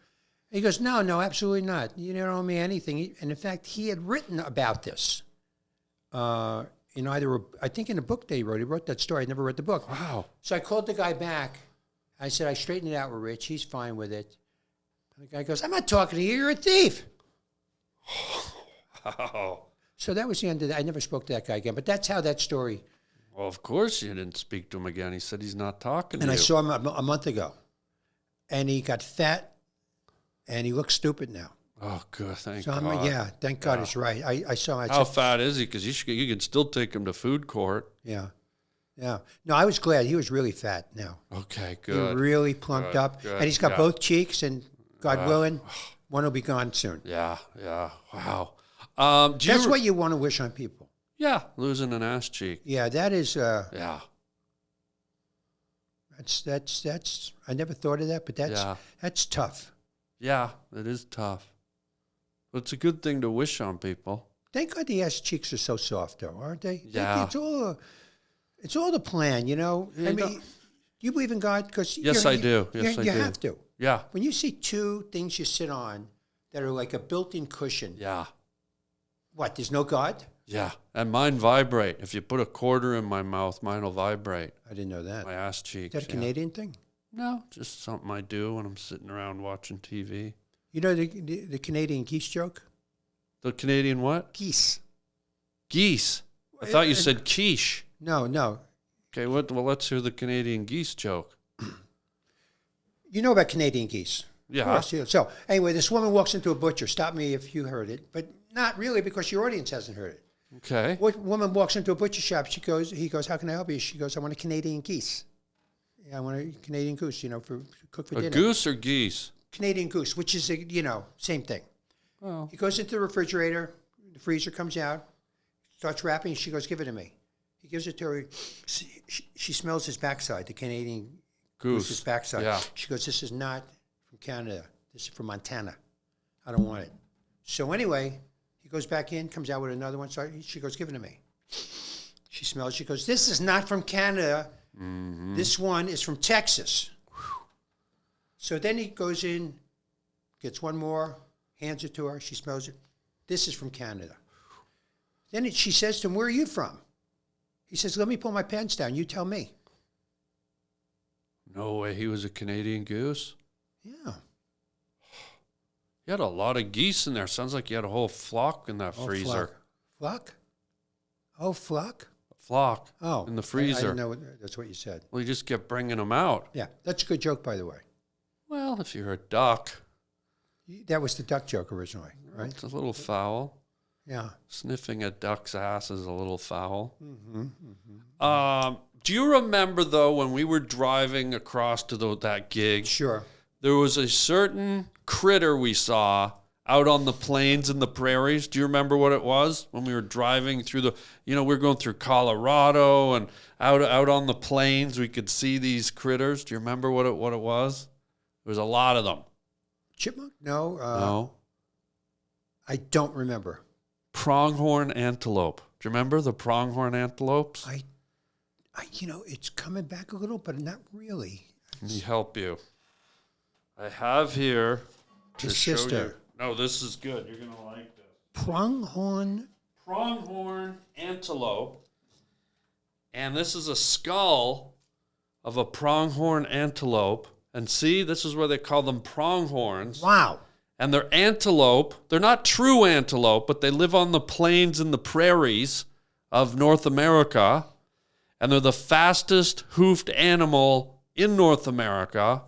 Speaker 1: He goes, "No, absolutely not. You don't owe me anything." And in fact, he had written about this. I think in a book that he wrote that story. I never read the book.
Speaker 2: Wow.
Speaker 1: So I called the guy back. I said, "I straightened it out with Rich. He's fine with it." And the guy goes, "I'm not talking to you. You're a thief."
Speaker 2: Wow.
Speaker 1: So that was the end of that. I never spoke to that guy again. But that's how that story.
Speaker 2: Well, of course you didn't speak to him again. He said he's not talking
Speaker 1: And
Speaker 2: to
Speaker 1: I
Speaker 2: you.
Speaker 1: saw him a month ago. And he got fat. And he looks stupid now.
Speaker 2: Oh, good. Thank
Speaker 1: So
Speaker 2: God.
Speaker 1: thank God it's right. I saw him. I
Speaker 2: How
Speaker 1: said,
Speaker 2: fat is he? Because you can still take him to food court.
Speaker 1: Yeah. No, I was glad. He was really fat now.
Speaker 2: Okay,
Speaker 1: He
Speaker 2: good.
Speaker 1: really plumped
Speaker 2: Good,
Speaker 1: up.
Speaker 2: good,
Speaker 1: And he's got
Speaker 2: yeah.
Speaker 1: both cheeks. And God willing, one will be gone soon.
Speaker 2: Yeah. Wow. Do
Speaker 1: That's
Speaker 2: you,
Speaker 1: what you want to wish on people.
Speaker 2: Yeah, losing an ass cheek.
Speaker 1: Yeah, that is.
Speaker 2: Yeah.
Speaker 1: That's. I never thought of that, but that's tough.
Speaker 2: Yeah, it is tough. But it's a good thing to wish on people.
Speaker 1: Thank God the ass cheeks are so soft, though, aren't they?
Speaker 2: Yeah.
Speaker 1: It's all the plan, you know.
Speaker 2: Yeah,
Speaker 1: I mean, do you believe in God? Because
Speaker 2: Yes, I do. Yes, I
Speaker 1: you
Speaker 2: do.
Speaker 1: have to.
Speaker 2: Yeah.
Speaker 1: When you see two things you sit on that are like a built-in cushion,
Speaker 2: Yeah.
Speaker 1: what? There's no God?
Speaker 2: Yeah. And mine vibrate. If you put a quarter in my mouth, mine will vibrate.
Speaker 1: I didn't know that.
Speaker 2: My ass cheeks.
Speaker 1: Is that a
Speaker 2: yeah.
Speaker 1: Canadian thing?
Speaker 2: No, just something I do when I'm sitting around watching TV.
Speaker 1: You know the Canadian geese joke?
Speaker 2: The Canadian what?
Speaker 1: Geese.
Speaker 2: Geese. I thought you said quiche.
Speaker 1: No.
Speaker 2: Okay, well, let's hear the Canadian geese joke.
Speaker 1: You know about Canadian geese?
Speaker 2: Yeah.
Speaker 1: Of course, yeah. So anyway, this woman walks into a butcher. Stop me if you heard it, but not really because your audience hasn't heard it.
Speaker 2: Okay.
Speaker 1: What woman walks into a butcher shop? He goes, "How can I help you?" She goes, "I want a Canadian geese. Yeah, I want a Canadian goose, for cook for
Speaker 2: A
Speaker 1: dinner."
Speaker 2: goose or geese?
Speaker 1: Canadian goose, which is same thing.
Speaker 2: Oh.
Speaker 1: He goes into the refrigerator. The freezer comes out, starts wrapping. She goes, "Give it to me." He gives it to her. She smells his backside, the Canadian goose's backside.
Speaker 2: Yeah.
Speaker 1: She goes, "This is not from Canada. This is from Montana. I don't want it." So anyway, he goes back in, comes out with another one. So she goes, "Give it to me." She smells. She goes, "This is not from Canada.
Speaker 2: Mm-hmm.
Speaker 1: This one is from Texas." So then he goes in, gets one more, hands it to her. She smells it. "This is from Canada." Then she says to him, "Where are you from?" He says, "Let me pull my pants down. You tell me."
Speaker 2: No way he was a Canadian goose.
Speaker 1: Yeah.
Speaker 2: You had a lot of geese in there. Sounds like you had a whole flock in that freezer.
Speaker 1: Flock? Oh, flock?
Speaker 2: Flock.
Speaker 1: Oh.
Speaker 2: In the
Speaker 1: I
Speaker 2: freezer.
Speaker 1: didn't know that's what you said.
Speaker 2: Well, you just kept bringing them out.
Speaker 1: Yeah, that's a good joke, by the way.
Speaker 2: Well, if you're a duck,
Speaker 1: That was the duck joke originally, right?
Speaker 2: it's a little foul.
Speaker 1: Yeah.
Speaker 2: Sniffing a duck's ass is a little foul.
Speaker 1: Mm-hmm.
Speaker 2: Do you remember, though, when we were driving across to that gig,
Speaker 1: Sure.
Speaker 2: there was a certain critter we saw out on the plains and the prairies? Do you remember what it was when we were driving through we were going through Colorado and out on the plains, we could see these critters. Do you remember what it was? There was a lot of them.
Speaker 1: Chipmunk? No.
Speaker 2: No.
Speaker 1: I don't remember.
Speaker 2: Pronghorn antelope. Do you remember the pronghorn antelopes?
Speaker 1: It's coming back a little, but not really.
Speaker 2: Let me help you. I have here to
Speaker 1: His
Speaker 2: show
Speaker 1: sister.
Speaker 2: you. No, this is good. You're going to like this.
Speaker 1: Pronghorn.
Speaker 2: Pronghorn antelope. And this is a skull of a pronghorn antelope. And see, this is where they call them pronghorns.
Speaker 1: Wow.
Speaker 2: And they're antelope. They're not true antelope, but they live on the plains and the prairies of North America. And they're the fastest hoofed animal in North America.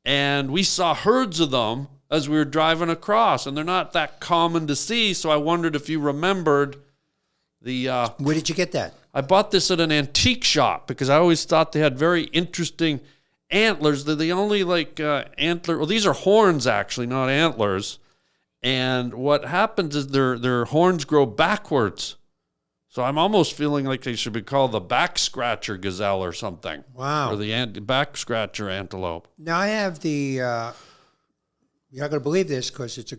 Speaker 2: And we saw herds of them as we were driving across. And they're not that common to see, so I wondered if you remembered the...
Speaker 1: Where did you get that?
Speaker 2: I bought this at an antique shop because I always thought they had very interesting antlers. They're the only antler. Well, these are horns actually, not antlers. And what happens is their horns grow backwards. So I'm almost feeling like they should be called the back scratcher gazelle or something.
Speaker 1: Wow.
Speaker 2: Or the back scratcher antelope.
Speaker 1: Now I have the, you're not going to believe this because it's a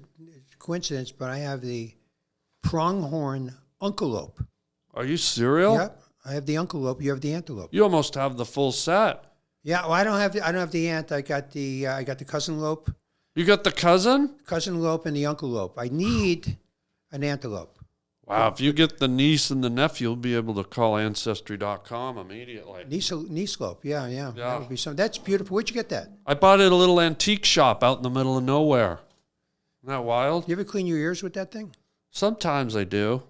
Speaker 1: coincidence, but I have the pronghorn antelope.
Speaker 2: Are you serial?
Speaker 1: Yep. I have the antelope. You have the antelope.
Speaker 2: You almost have the full set.
Speaker 1: Yeah. Well, I don't have the ant. I got the cousin lope.
Speaker 2: You got the cousin?
Speaker 1: Cousin lope and the antelope. I need an antelope.
Speaker 2: Wow, if you get the niece and the nephew, you'll be able to call Ancestry.com immediately.
Speaker 1: Niece lope. Yeah.
Speaker 2: Yeah.
Speaker 1: That would be some. That's beautiful. Where'd you get that?
Speaker 2: I bought it at a little antique shop out in the middle of nowhere. Isn't that wild?
Speaker 1: You ever clean your ears with that thing?
Speaker 2: Sometimes I do.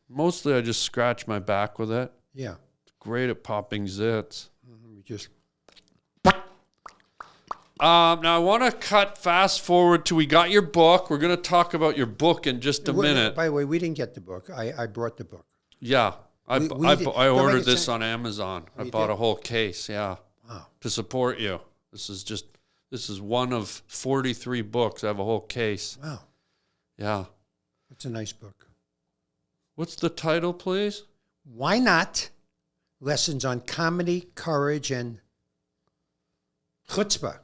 Speaker 2: Mostly I just scratch my back with it.
Speaker 1: Yeah.
Speaker 2: It's great at popping zits.
Speaker 1: Just
Speaker 2: Now I want to fast forward to we got your book. We're going to talk about your book in just a minute.
Speaker 1: By the way, we didn't get the book. I brought the book.
Speaker 2: Yeah. I
Speaker 1: Don't
Speaker 2: ordered
Speaker 1: make it
Speaker 2: this
Speaker 1: sound-
Speaker 2: on Amazon. I
Speaker 1: You
Speaker 2: bought
Speaker 1: did?
Speaker 2: a whole case, yeah.
Speaker 1: Wow.
Speaker 2: To support you. This is one of 43 books. I have a whole case.
Speaker 1: Wow.
Speaker 2: Yeah.
Speaker 1: It's a nice book.
Speaker 2: What's the title, please?
Speaker 1: Why not? Lessons on comedy, courage, and chutzpah.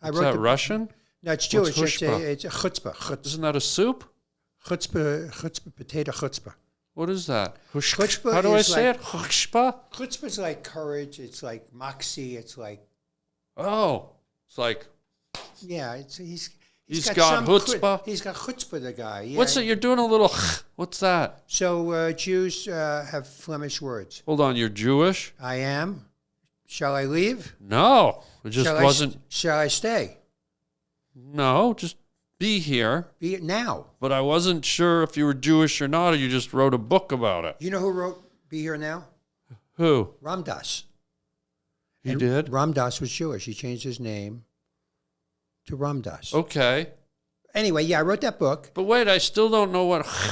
Speaker 2: Is that Russian?
Speaker 1: No, it's
Speaker 2: What's
Speaker 1: Jewish.
Speaker 2: chutzpah?
Speaker 1: It's a chutzpah.
Speaker 2: Isn't that a soup?
Speaker 1: Chutzpah, potato chutzpah.
Speaker 2: What is that?
Speaker 1: Chutzpah
Speaker 2: How do I
Speaker 1: is
Speaker 2: say
Speaker 1: like-
Speaker 2: it? Chutzpah?
Speaker 1: Chutzpah is like courage. It's like moxie. It's like,
Speaker 2: Oh, it's like,
Speaker 1: yeah, he's
Speaker 2: He's
Speaker 1: got
Speaker 2: got
Speaker 1: some
Speaker 2: chutzpah?
Speaker 1: He's got chutzpah, the guy. Yeah.
Speaker 2: what's it? You're doing a little, what's that?
Speaker 1: So Jews have Flemish words.
Speaker 2: Hold on, you're Jewish?
Speaker 1: I am. Shall I leave?
Speaker 2: No, it just
Speaker 1: Shall
Speaker 2: wasn't.
Speaker 1: Shall I stay?
Speaker 2: No, just be here.
Speaker 1: Be it now.
Speaker 2: But I wasn't sure if you were Jewish or not, or you just wrote a book about it.
Speaker 1: You know who wrote "Be Here Now"?
Speaker 2: Who?
Speaker 1: Ram Dass.
Speaker 2: He
Speaker 1: And
Speaker 2: did?
Speaker 1: Ram Dass was Jewish. He changed his name to Ram Dass.
Speaker 2: Okay.
Speaker 1: Anyway, yeah, I wrote that book.
Speaker 2: But wait, I still don't know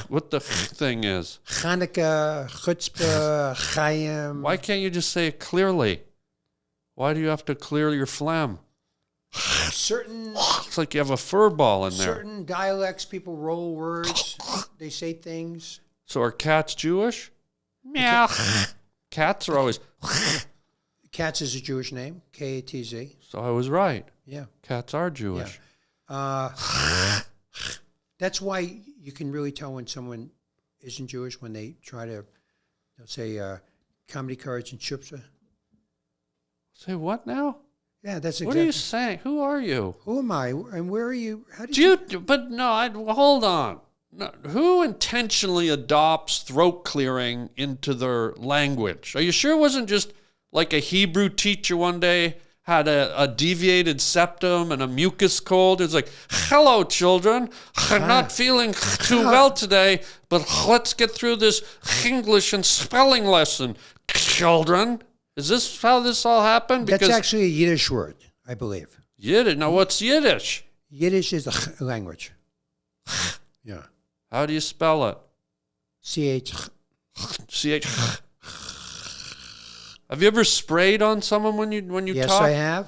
Speaker 2: what the thing is.
Speaker 1: Hanukkah, Chutzpah, Chaim.
Speaker 2: Why can't you just say it clearly? Why do you have to clear your phlegm?
Speaker 1: Certain
Speaker 2: It's like you have a fur ball in there.
Speaker 1: certain dialects, people roll words. They say things.
Speaker 2: So are cats Jewish? Meow. Cats are always.
Speaker 1: Katz is a Jewish name. Katz.
Speaker 2: So I was right.
Speaker 1: Yeah.
Speaker 2: Cats are Jewish.
Speaker 1: That's why you can really tell when someone isn't Jewish when they they'll say comedy, courage, and chutzpah.
Speaker 2: Say what now?
Speaker 1: Yeah, that's
Speaker 2: What
Speaker 1: exactly.
Speaker 2: are you saying? Who are you?
Speaker 1: Who am I? And where are you? How did
Speaker 2: But no, hold on. No, who intentionally adopts throat clearing into their language? Are you sure it wasn't just like a Hebrew teacher one day had a deviated septum and a mucus cold? It's like, hello, children. I'm not feeling too well today, but let's get through this English and spelling lesson, children. Is this how this all happened?
Speaker 1: That's actually a Yiddish word, I believe.
Speaker 2: Yiddish. Now, what's Yiddish?
Speaker 1: Yiddish is a language. Yeah.
Speaker 2: How do you spell it?
Speaker 1: CH.
Speaker 2: CH. Have you ever sprayed on someone when you
Speaker 1: Yes,
Speaker 2: talk?
Speaker 1: I have.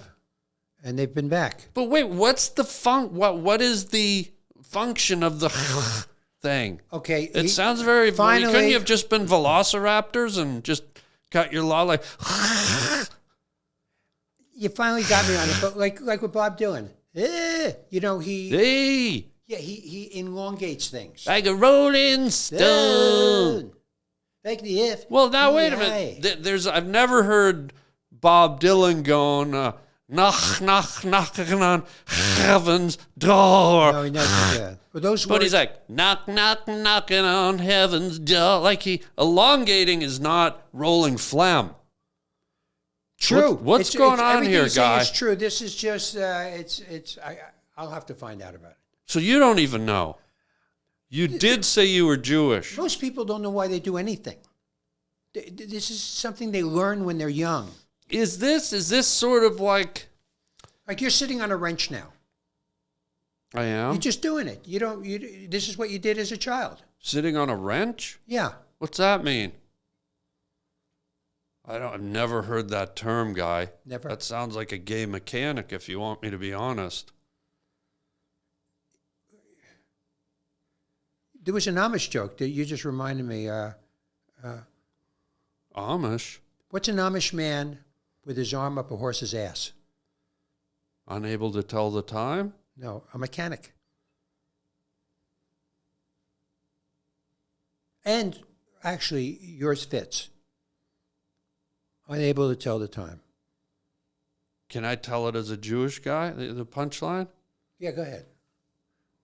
Speaker 1: And they've been back.
Speaker 2: But wait, what's the what is the function of the thing?
Speaker 1: Okay.
Speaker 2: It sounds very.
Speaker 1: finally-
Speaker 2: Couldn't you have just been velociraptors and just got your law like?
Speaker 1: You finally got me on it, but like with Bob Dylan. He
Speaker 2: Hey,
Speaker 1: he elongates things.
Speaker 2: like a rolling stone.
Speaker 1: Like the if.
Speaker 2: Well, now wait a minute. I've never heard Bob Dylan going knocking on heaven's door.
Speaker 1: No, he never did that. But those
Speaker 2: But
Speaker 1: words,
Speaker 2: he's like, knocking on heaven's door. Like elongating is not rolling phlegm.
Speaker 1: true.
Speaker 2: What's going on
Speaker 1: everything
Speaker 2: here,
Speaker 1: you're saying
Speaker 2: guy?
Speaker 1: is true. This is just I'll have to find out about it.
Speaker 2: So you don't even know. You did say you were Jewish.
Speaker 1: Most people don't know why they do anything. This is something they learn when they're young.
Speaker 2: Is this sort of like
Speaker 1: Like you're sitting on a wrench now.
Speaker 2: I am
Speaker 1: You're just doing it. This is what you did as a child.
Speaker 2: sitting on a wrench?
Speaker 1: Yeah.
Speaker 2: What's that mean? I've never heard that term, guy.
Speaker 1: Never?
Speaker 2: That sounds like a gay mechanic, if you want me to be honest.
Speaker 1: There was an Amish joke that you just reminded me.
Speaker 2: Amish?
Speaker 1: What's an Amish man with his arm up a horse's ass?
Speaker 2: Unable to tell the time?
Speaker 1: No, a mechanic. And actually, yours fits. Unable to tell the time.
Speaker 2: Can I tell it as a Jewish guy, the punchline?
Speaker 1: Yeah, go ahead.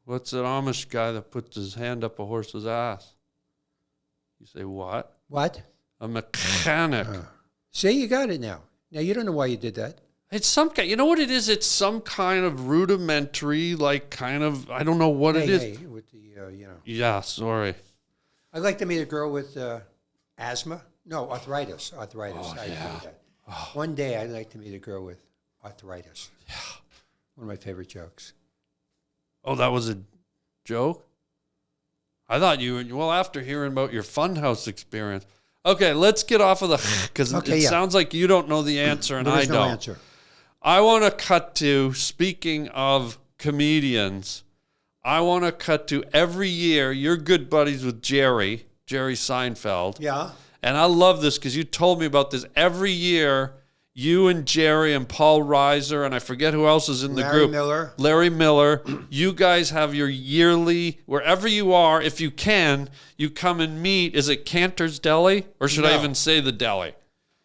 Speaker 2: What's an Amish guy that puts his hand up a horse's ass? You say, what?
Speaker 1: What?
Speaker 2: A mechanic.
Speaker 1: See, you got it now. Now, you don't know why you did that.
Speaker 2: It's some kind, you know what it is? It's some kind of rudimentary, like kind of, I don't know what it is.
Speaker 1: Hey, with the,
Speaker 2: Yeah, sorry.
Speaker 1: I'd like to meet a girl with asthma. No, arthritis. I
Speaker 2: yeah.
Speaker 1: agree with that. One day, I'd like to meet a girl with arthritis. Yeah. One of my favorite jokes.
Speaker 2: Oh, that was a joke? I thought well, after hearing about your funhouse experience. Okay, let's get off of the, because it sounds like you don't know the answer and I don't.
Speaker 1: No answer.
Speaker 2: I want to cut to, speaking of comedians, I want to cut to every year, you're good buddies with Jerry Seinfeld.
Speaker 1: Yeah.
Speaker 2: And I love this because you told me about this. Every year, you and Jerry and Paul Reiser, and I forget who else is in the group. Larry Miller. You guys have your yearly, wherever you are, if you can, you come and meet. Is it Cantor's Deli? Or should I even say the deli?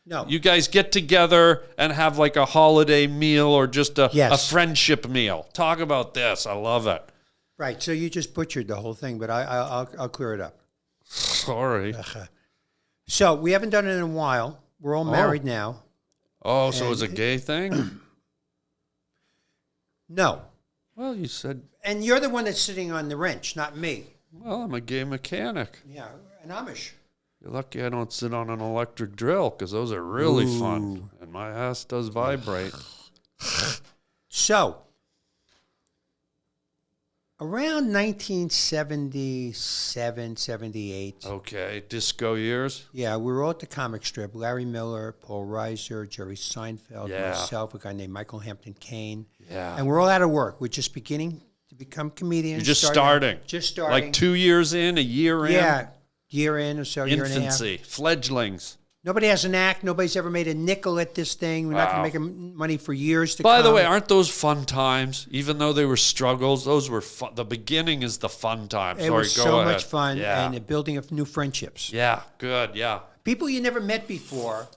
Speaker 1: No.
Speaker 2: You guys get together and have like a holiday meal or just a friendship meal. Talk about this. I love it.
Speaker 1: Right. So you just butchered the whole thing, but I'll clear it up.
Speaker 2: Sorry.
Speaker 1: So we haven't done it in a while. We're all married now.
Speaker 2: Oh, so it's a gay thing?
Speaker 1: No.
Speaker 2: Well, you said...
Speaker 1: And you're the one that's sitting on the wrench, not me.
Speaker 2: Well, I'm a gay mechanic.
Speaker 1: Yeah, an Amish.
Speaker 2: You're lucky I don't sit on an electric drill because those are really fun. And my ass does vibrate.
Speaker 1: So, around 1977, 78.
Speaker 2: Okay, disco years?
Speaker 1: Yeah, we were all at the comic strip. Larry Miller, Paul Reiser, Jerry Seinfeld, myself, a guy named Michael Hampton Kane.
Speaker 2: Yeah.
Speaker 1: And we're all out of work. We're just beginning to become comedians.
Speaker 2: You're just starting.
Speaker 1: Just starting.
Speaker 2: Like 2 years in, a year in?
Speaker 1: Yeah, year in or so, year and a half.
Speaker 2: Infancy, fledglings.
Speaker 1: Nobody has an act. Nobody's ever made a nickel at this thing. We're not going to make money for years to come.
Speaker 2: By the way, aren't those fun times? Even though they were struggles, those were fun. The beginning is the fun time.
Speaker 1: It was so much fun and the building of new friendships.
Speaker 2: Yeah, good, yeah.
Speaker 1: People you never met before.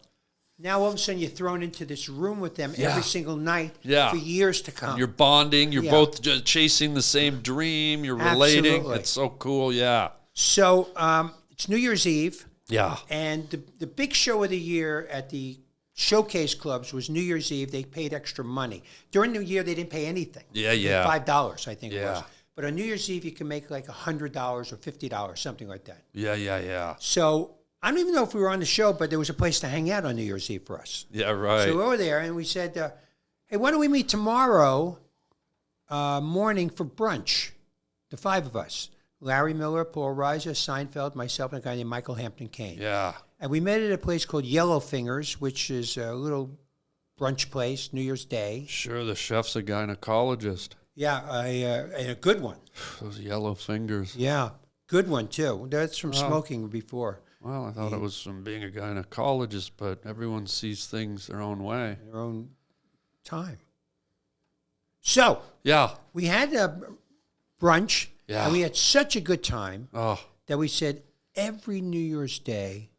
Speaker 1: Now all of a sudden you're thrown into this room with them every single night for years to come.
Speaker 2: You're bonding. You're both chasing the same dream. You're relating.
Speaker 1: Absolutely.
Speaker 2: It's so cool, yeah.
Speaker 1: So it's New Year's Eve.
Speaker 2: Yeah.
Speaker 1: And the big show of the year at the showcase clubs was New Year's Eve. They paid extra money. During the year, they didn't pay anything.
Speaker 2: Yeah.
Speaker 1: $5, I think it was. But on New Year's Eve, you can make like $100 or $50, something like that.
Speaker 2: Yeah.
Speaker 1: So I don't even know if we were on the show, but there was a place to hang out on New Year's Eve for us.
Speaker 2: Yeah, right.
Speaker 1: So we were there, and we said, hey, why don't we meet tomorrow morning for brunch, the five of us. Larry Miller, Paul Reiser, Seinfeld, myself, and a guy named Michael Hampton Kane.
Speaker 2: Yeah.
Speaker 1: And we met at a place called Yellow Fingers, which is a little brunch place, New Year's Day.
Speaker 2: Sure, the chef's a gynecologist.
Speaker 1: Yeah, and a good one.
Speaker 2: Those yellow fingers.
Speaker 1: Yeah, good one, too. That's from smoking before.
Speaker 2: Well, I thought it was from being a gynecologist, but everyone sees things their own way.
Speaker 1: Their own time. So, we had a brunch.
Speaker 2: Yeah.
Speaker 1: And we had such a good time
Speaker 2: that
Speaker 1: we said every New Year's Day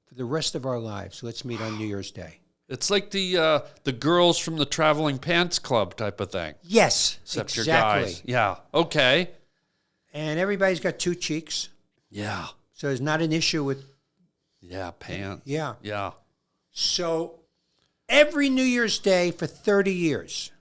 Speaker 1: for the rest of our lives, let's meet on New Year's Day.
Speaker 2: It's like the girls from the Traveling Pants Club type of thing.
Speaker 1: Yes,
Speaker 2: except
Speaker 1: exactly.
Speaker 2: Your guys. Yeah, okay.
Speaker 1: And everybody's got two cheeks.
Speaker 2: Yeah.
Speaker 1: So there's not an issue with...
Speaker 2: Yeah, pants.
Speaker 1: Yeah.
Speaker 2: Yeah.
Speaker 1: So every New Year's Day for 30 years...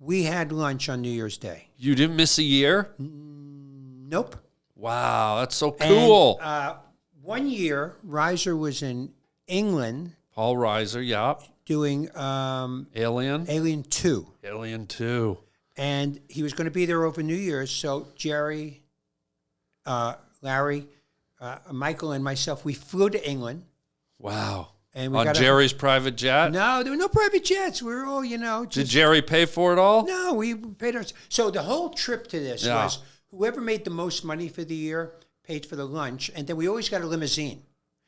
Speaker 1: we had lunch on New Year's Day.
Speaker 2: You didn't miss a year?
Speaker 1: Nope.
Speaker 2: Wow, that's so cool.
Speaker 1: And, 1 year, Reiser was in England.
Speaker 2: Paul Reiser, yeah.
Speaker 1: Doing
Speaker 2: Alien?
Speaker 1: Alien 2.
Speaker 2: Alien 2.
Speaker 1: And he was going to be there over New Year's. So Jerry, Larry, Michael, and myself, we flew to England.
Speaker 2: Wow.
Speaker 1: And we
Speaker 2: on Jerry's private jet?
Speaker 1: No, there were no private jets. We were all,
Speaker 2: Did Jerry pay for it all?
Speaker 1: No, we paid ours. So the whole trip to this was whoever made the most money for the year paid for the lunch, and then we always got a limousine.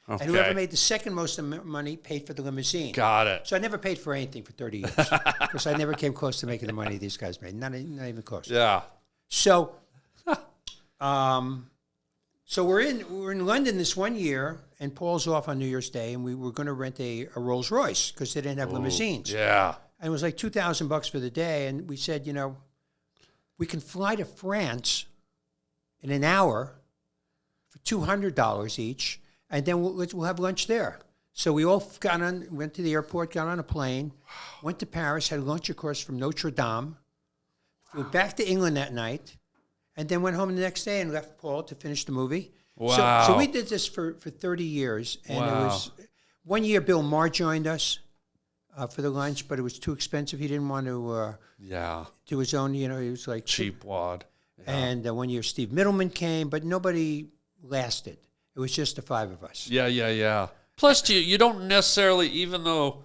Speaker 2: Okay.
Speaker 1: And whoever made the second most money paid for the limousine.
Speaker 2: Got it.
Speaker 1: So I never paid for anything for 30 years because I never came close to making the money these guys made. Not even close.
Speaker 2: Yeah.
Speaker 1: So, so we're in London this one year, and Paul's off on New Year's Day, and we were going to rent a Rolls Royce because they didn't have limousines.
Speaker 2: Yeah.
Speaker 1: And it was like $2,000 for the day, and we said, you know, we can fly to France in an hour for $200 each, and then we'll have lunch there. So we all went to the airport, got on a plane, went to Paris, had lunch, of course, from Notre Dame, flew back to England that night, and then went home the next day and left Paul to finish the movie.
Speaker 2: Wow.
Speaker 1: So we did this for 30 years, and it was one year Bill Maher joined us for the lunch, but it was too expensive. He didn't want to do his own, you know, he was like
Speaker 2: Cheap wad. Yeah.
Speaker 1: And one year Steve Middleman came, but nobody lasted. It was just the five of us.
Speaker 2: Yeah. Plus, you don't necessarily, even though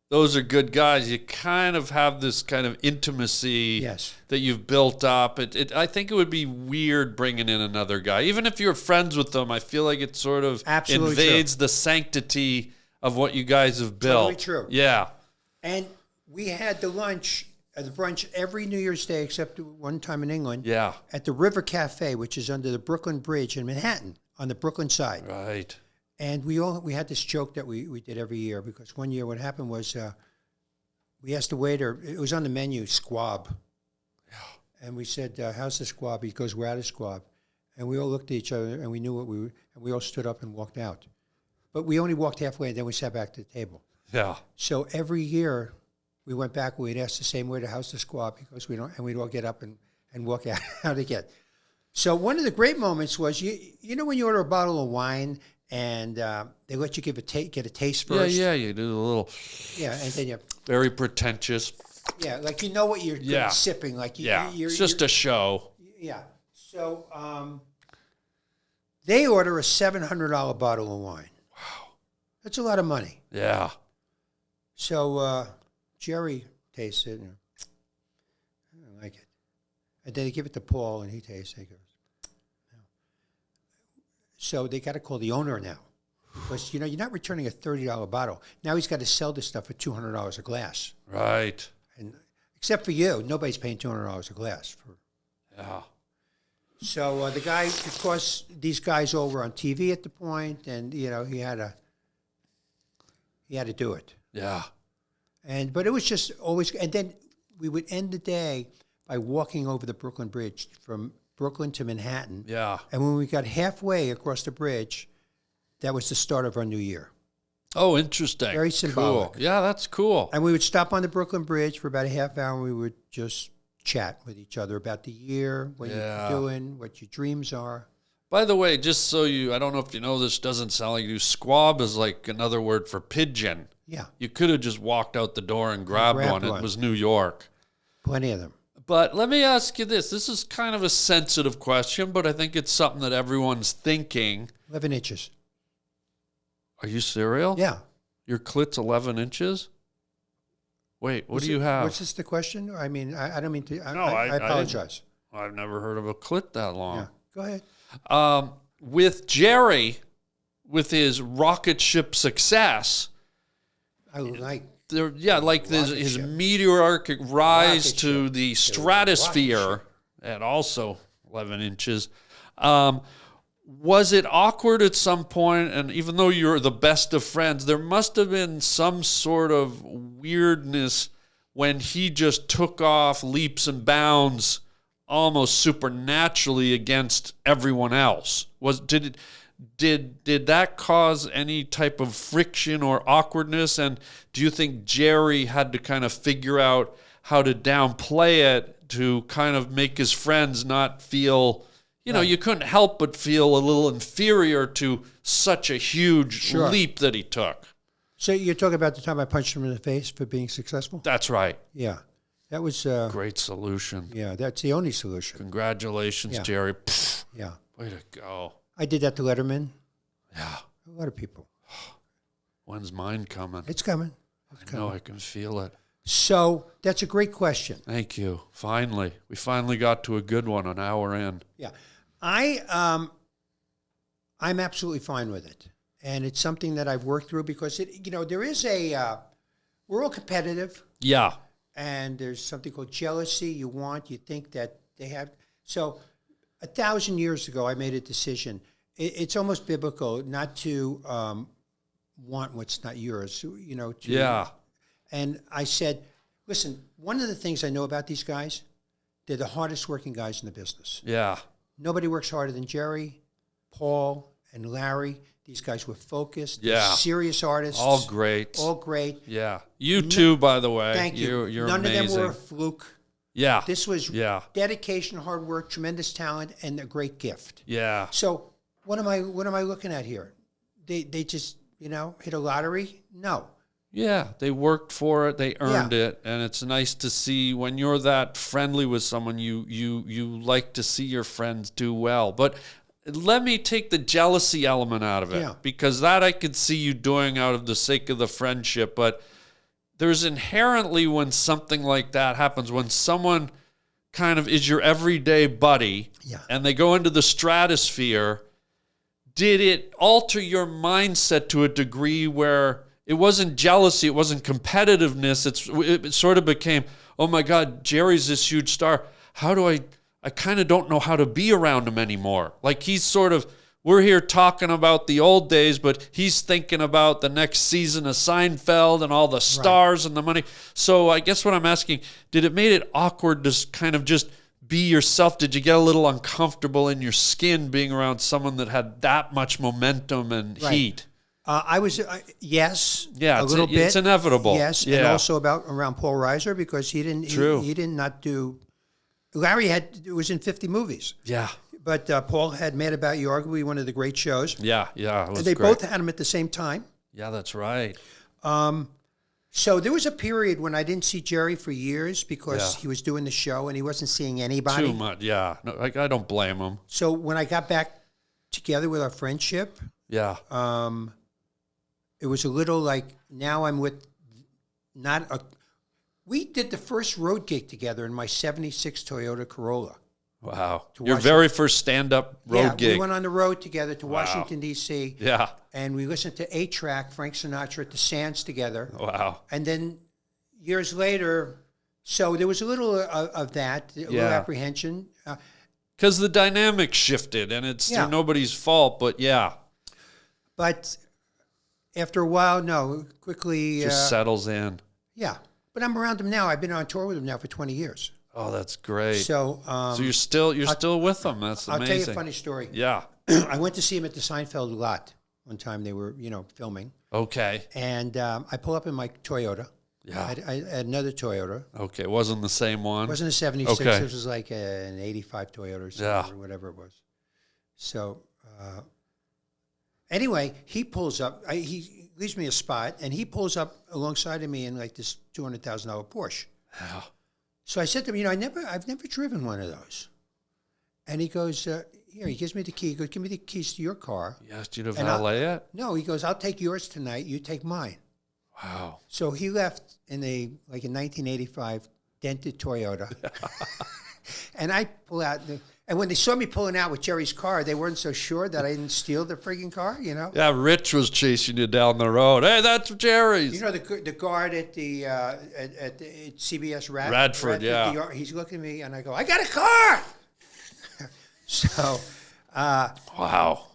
Speaker 2: those are good guys, you kind of have this kind of intimacy that you've built up. I think it would be weird bringing in another guy. Even if you're friends with them, I feel like it sort of invades the sanctity of what you guys have built.
Speaker 1: Totally true.
Speaker 2: Yeah.
Speaker 1: And we had the brunch every New Year's Day except one time in England.
Speaker 2: Yeah.
Speaker 1: At the River Cafe, which is under the Brooklyn Bridge in Manhattan, on the Brooklyn side.
Speaker 2: Right.
Speaker 1: And we had this joke that we did every year, because one year what happened was we asked the waiter, it was on the menu, squab. Yeah. And we said, how's the squab? He goes, we're out of squab. And we all looked at each other, and we knew what and we all stood up and walked out. But we only walked halfway, and then we sat back to the table.
Speaker 2: Yeah.
Speaker 1: So every year we went back, we'd ask the same waiter, how's the squab? Because we'd all get up and walk out again. So one of the great moments was, you know when you order a bottle of wine and they let you get a taste first?
Speaker 2: Yeah, you do a little...
Speaker 1: Yeah, and then
Speaker 2: very pretentious.
Speaker 1: Yeah, like you know what you're sipping. Like
Speaker 2: it's just a show.
Speaker 1: Yeah. So they order a $700 bottle of wine. Wow. That's a lot of money.
Speaker 2: Yeah.
Speaker 1: So Jerry tastes it. And, I don't like it. And then they give it to Paul, and he tastes it. He goes, no. So they got to call the owner now. Because, you're not returning a $30 bottle. Now he's got to sell this stuff for $200 a glass.
Speaker 2: Right.
Speaker 1: And except for you, nobody's paying $200 a glass.
Speaker 2: Yeah.
Speaker 1: So the guy, of course, these guys all were on TV at the point, and, he had to do it.
Speaker 2: Yeah.
Speaker 1: But it was just always, and then we would end the day by walking over the Brooklyn Bridge from Brooklyn to Manhattan.
Speaker 2: Yeah.
Speaker 1: And when we got halfway across the bridge, that was the start of our new year.
Speaker 2: Oh, interesting.
Speaker 1: Very symbolic.
Speaker 2: Cool. Yeah, that's cool.
Speaker 1: And we would stop on the Brooklyn Bridge for about a half hour, and we would just chat with each other about the year, what you're doing, what your dreams are.
Speaker 2: By the way, just so I don't know if you know this, doesn't sound like you. Squab is like another word for pigeon.
Speaker 1: Yeah.
Speaker 2: You could have just walked out the door and grabbed one. It was New York.
Speaker 1: Plenty of them.
Speaker 2: But let me ask you this. This is kind of a sensitive question, but I think it's something that everyone's thinking.
Speaker 1: 11 inches.
Speaker 2: Are you serial?
Speaker 1: Yeah.
Speaker 2: Your clit's 11 inches? Wait, what do you have?
Speaker 1: What's this the question? I mean, I don't mean to.
Speaker 2: I
Speaker 1: apologize.
Speaker 2: I've never heard of a clit that long.
Speaker 1: Yeah. Go ahead.
Speaker 2: With Jerry, with his rocket ship success,
Speaker 1: I like.
Speaker 2: His meteoric rise to the stratosphere at also 11 inches. Was it awkward at some point? And even though you're the best of friends, there must have been some sort of weirdness when he just took off leaps and bounds almost supernaturally against everyone else. Did that cause any type of friction or awkwardness? And do you think Jerry had to kind of figure out how to downplay it to kind of make his friends not feel, you couldn't help but feel a little inferior to such a huge leap that he took?
Speaker 1: So you're talking about the time I punched him in the face for being successful?
Speaker 2: That's right.
Speaker 1: Yeah. That was...
Speaker 2: great solution.
Speaker 1: Yeah, that's the only solution.
Speaker 2: Congratulations, Jerry.
Speaker 1: Yeah.
Speaker 2: Way to go.
Speaker 1: I did that to Letterman.
Speaker 2: Yeah.
Speaker 1: A lot of people.
Speaker 2: When's mine coming?
Speaker 1: It's coming.
Speaker 2: I know, I can feel it.
Speaker 1: So that's a great question.
Speaker 2: Thank you. Finally. We finally got to a good one an hour in.
Speaker 1: Yeah. I'm absolutely fine with it. And it's something that I've worked through because there is we're all competitive.
Speaker 2: Yeah.
Speaker 1: And there's something called jealousy. You think that they have. So 1,000 years ago, I made a decision. It's almost biblical not to want what's not yours,
Speaker 2: Yeah.
Speaker 1: And I said, listen, one of the things I know about these guys, they're the hardest working guys in the business.
Speaker 2: Yeah.
Speaker 1: Nobody works harder than Jerry, Paul, and Larry. These guys were focused.
Speaker 2: Yeah.
Speaker 1: They're serious artists.
Speaker 2: All great.
Speaker 1: All great.
Speaker 2: Yeah. You too, by the way.
Speaker 1: Thank you.
Speaker 2: You're
Speaker 1: None
Speaker 2: amazing.
Speaker 1: of them were a fluke.
Speaker 2: Yeah.
Speaker 1: This was dedication, hard work, tremendous talent, and a great gift.
Speaker 2: Yeah.
Speaker 1: So what am I looking at here? They just, hit a lottery? No.
Speaker 2: Yeah, they worked for it, they earned it, and it's nice to see when you're that friendly with someone, you like to see your friends do well. But let me take the jealousy element out of it, because that I could see you doing out of the sake of the friendship. But there's inherently, when something like that happens, when someone kind of is your everyday buddy, and they go into the stratosphere, did it alter your mindset to a degree where it wasn't jealousy, it wasn't competitiveness, it sort of became, oh my God, Jerry's this huge star. How do I kind of don't know how to be around him anymore. Like he's sort of, we're here talking about the old days, but he's thinking about the next season of Seinfeld and all the stars and the money. So I guess what I'm asking, did it make it awkward to kind of just be yourself? Did you get a little uncomfortable in your skin being around someone that had that much momentum and heat?
Speaker 1: I was, yes,
Speaker 2: a
Speaker 1: little bit.
Speaker 2: It's inevitable.
Speaker 1: Yes, and also around Paul Reiser because he didn't. He did not do. Larry was in 50 movies.
Speaker 2: Yeah,
Speaker 1: but Paul had Mad About You, arguably one of the great shows.
Speaker 2: Yeah, it was
Speaker 1: and they
Speaker 2: great.
Speaker 1: both had him at the same time.
Speaker 2: Yeah, that's right.
Speaker 1: So there was a period when I didn't see Jerry for years because he was doing the show and he wasn't seeing anybody.
Speaker 2: Too much, yeah. No, I don't blame him.
Speaker 1: So when I got back together with our friendship, it was a little like now I'm with we did the first road gig together in my 76 Toyota Corolla.
Speaker 2: Wow. Your very first stand-up road gig.
Speaker 1: We went on the road together to Washington, D.C.
Speaker 2: Yeah.
Speaker 1: And we listened to 8-Track, Frank Sinatra at the Sands together.
Speaker 2: Wow.
Speaker 1: And then years later, so there was a little of that, a little apprehension.
Speaker 2: Because the dynamic shifted, and it's nobody's fault, but
Speaker 1: But after a while, quickly...
Speaker 2: just settles in.
Speaker 1: Yeah. But I'm around him now. I've been on tour with him now for 20 years.
Speaker 2: Oh, that's great.
Speaker 1: So
Speaker 2: you're still with them. That's amazing.
Speaker 1: I'll tell you a funny story.
Speaker 2: Yeah.
Speaker 1: I went to see him at the SEINFELD lot one time. They were, filming.
Speaker 2: Okay.
Speaker 1: And I pull up in my Toyota.
Speaker 2: Yeah.
Speaker 1: I had another Toyota.
Speaker 2: Okay. It wasn't the same one?
Speaker 1: It wasn't a 76.
Speaker 2: Okay.
Speaker 1: This was like an 85 Toyota or whatever it was. So anyway, he pulls up. He leaves me a spot, and he pulls up alongside of me in like this $200,000 Porsche.
Speaker 2: Yeah.
Speaker 1: So I said to him, I've never driven one of those. And he goes, here, he gives me the key. He goes, give me the keys to your car.
Speaker 2: He asked you to valet it?
Speaker 1: No, he goes, I'll take yours tonight. You take mine.
Speaker 2: Wow.
Speaker 1: So he left in a 1985 dented Toyota. And I pull out, and when they saw me pulling out with Jerry's car, they weren't so sure that I didn't steal the friggin' car,
Speaker 2: Yeah, Rich was chasing you down the road. Hey, that's Jerry's.
Speaker 1: The guard at the at CBS
Speaker 2: Radford,
Speaker 1: he's looking at me, and I go, I got a car. So,
Speaker 2: wow.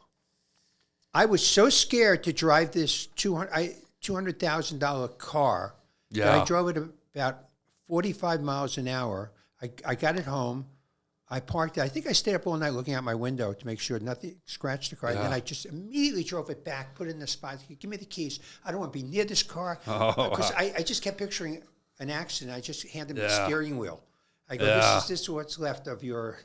Speaker 1: I was so scared to drive this $200,000 car that I drove it about 45 miles an hour. I got it home. I parked it. I think I stayed up all night looking out my window to make sure nothing scratched the car. And then I just immediately drove it back, put it in the spot. Give me the keys. I don't want to be near this car. Because I just kept picturing an accident. I just handed him the steering wheel. I go, this is what's left of your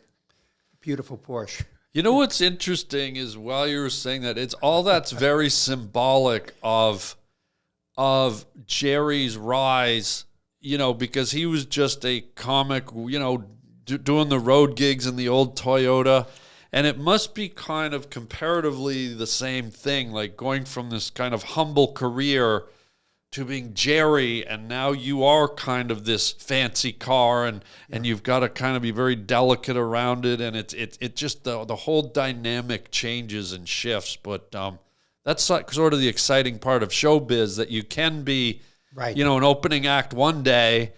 Speaker 1: beautiful Porsche.
Speaker 2: You know what's interesting is while you were saying that, that's very symbolic of Jerry's rise, because he was just a comic, doing the road gigs in the old Toyota. And it must be kind of comparatively the same thing, like going from this kind of humble career to being Jerry, and now you are kind of this fancy car, and you've got to kind of be very delicate around it, and it just the whole dynamic changes and shifts. But that's sort of the exciting part of showbiz, that you can be,
Speaker 1: Right.
Speaker 2: you know, an opening act one day,